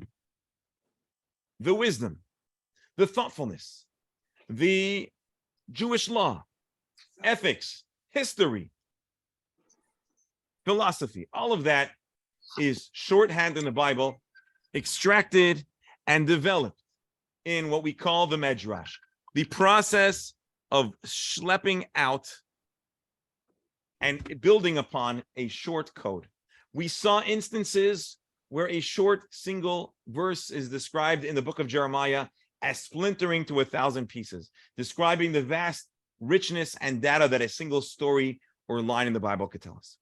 the wisdom, the thoughtfulness, the Jewish law, ethics, history, philosophy, all of that is shorthand in the Bible, extracted and developed in what we call the Midrash, the process of schlepping out and building upon a short code. We saw instances where a short single verse is described in the book of Jeremiah as splintering to 1,000 pieces, describing the vast richness and data that a single story or line in the Bible could tell us.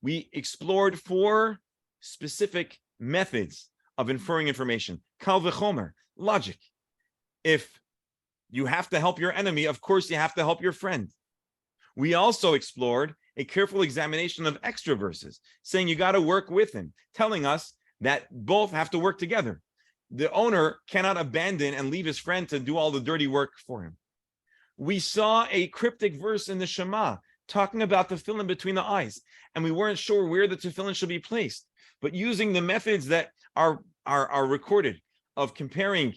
We explored 4 specific methods of inferring information. Kal v'chomer, logic. If you have to help your enemy, of course you have to help your friend. We also explored a careful examination of extra verses, saying you got to work with him, telling us that both have to work together. The owner cannot abandon and leave his friend to do all the dirty work for him. We saw a cryptic verse in the Shema talking about the tefillin between the eyes, and we weren't sure where the tefillin should be placed. But using the methods that are recorded of comparing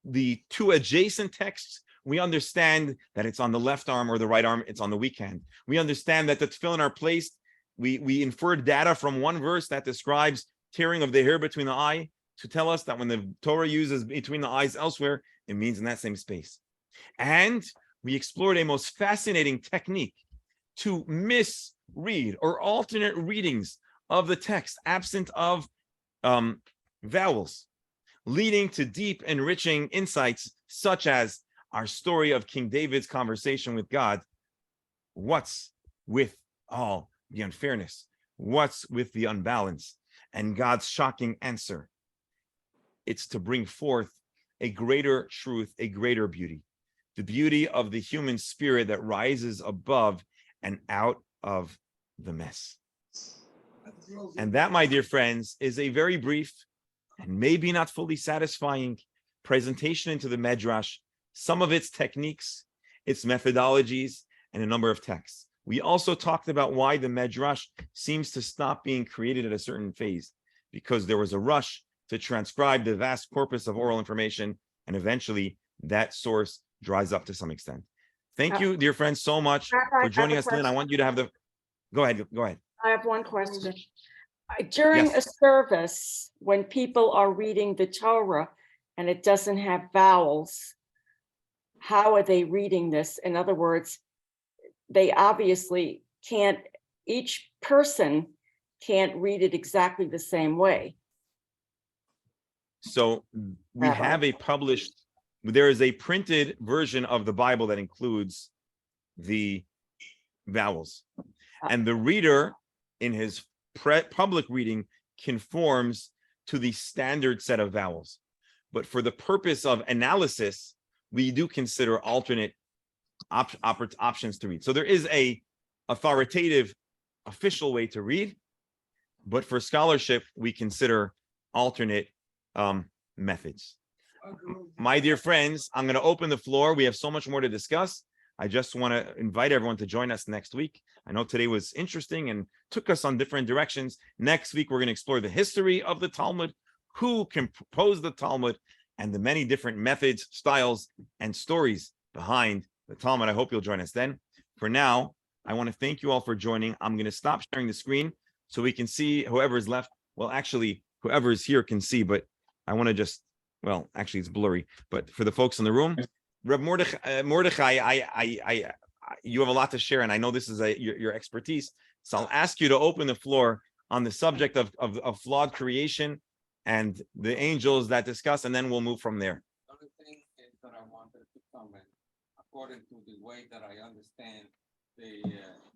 the 2 adjacent texts, we understand that it's on the left arm or the right arm, it's on the weak hand. We understand that the tefillin are placed. We inferred data from one verse that describes tearing of the hair between the eye to tell us that when the Torah uses between the eyes elsewhere, it means in that same space. And we explored a most fascinating technique to misread or alternate readings of the text, absent of vowels, leading to deep, enriching insights, such as our story of King David's conversation with God. What's with all the unfairness? What's with the unbalance? And God's shocking answer. It's to bring forth a greater truth, a greater beauty, the beauty of the human spirit that rises above and out of the mess. And that, my dear friends, is a very brief and maybe not fully satisfying presentation into the Midrash, some of its techniques, its methodologies, and a number of texts. We also talked about why the Midrash seems to stop being created at a certain phase, because there was a rush to transcribe the vast corpus of oral information, and eventually that source dries up to some extent. Thank you, dear friends, so much for joining us, Lynn. I want you to have the... Go ahead. I have one question. During Yes. a service, when people are reading the Torah and it doesn't have vowels, how are they reading this? In other words, they obviously can't, each person can't read it exactly the same way. So we have a published, there is a printed version of the Bible that includes the vowels. And the reader in his public reading conforms to the standard set of vowels. But for the purpose of analysis, we do consider alternate options to read. So there is a authoritative official way to read, but for scholarship, we consider alternate methods. My dear friends, I'm going to open the floor. We have so much more to discuss. I just want to invite everyone to join us next week. I know today was interesting and took us on different directions. Next week, we're going to explore the history of the Talmud, who composed the Talmud, and the many different methods, styles, and stories behind the Talmud. I hope you'll join us then. For now, I want to thank you all for joining. I'm going to stop sharing the screen so we can see whoever is left. Well, actually, whoever is here can see, but I want to just, well, actually, it's blurry. But for the folks in the room, Reb Mordechai, you have a lot to share, and I know this is your expertise. So I'll ask you to open the floor on the subject of flawed creation and the angels that discuss, and then we'll move from there. The only thing is that I wanted to comment, according to the way that I understand the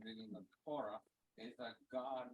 reading of Torah, is that God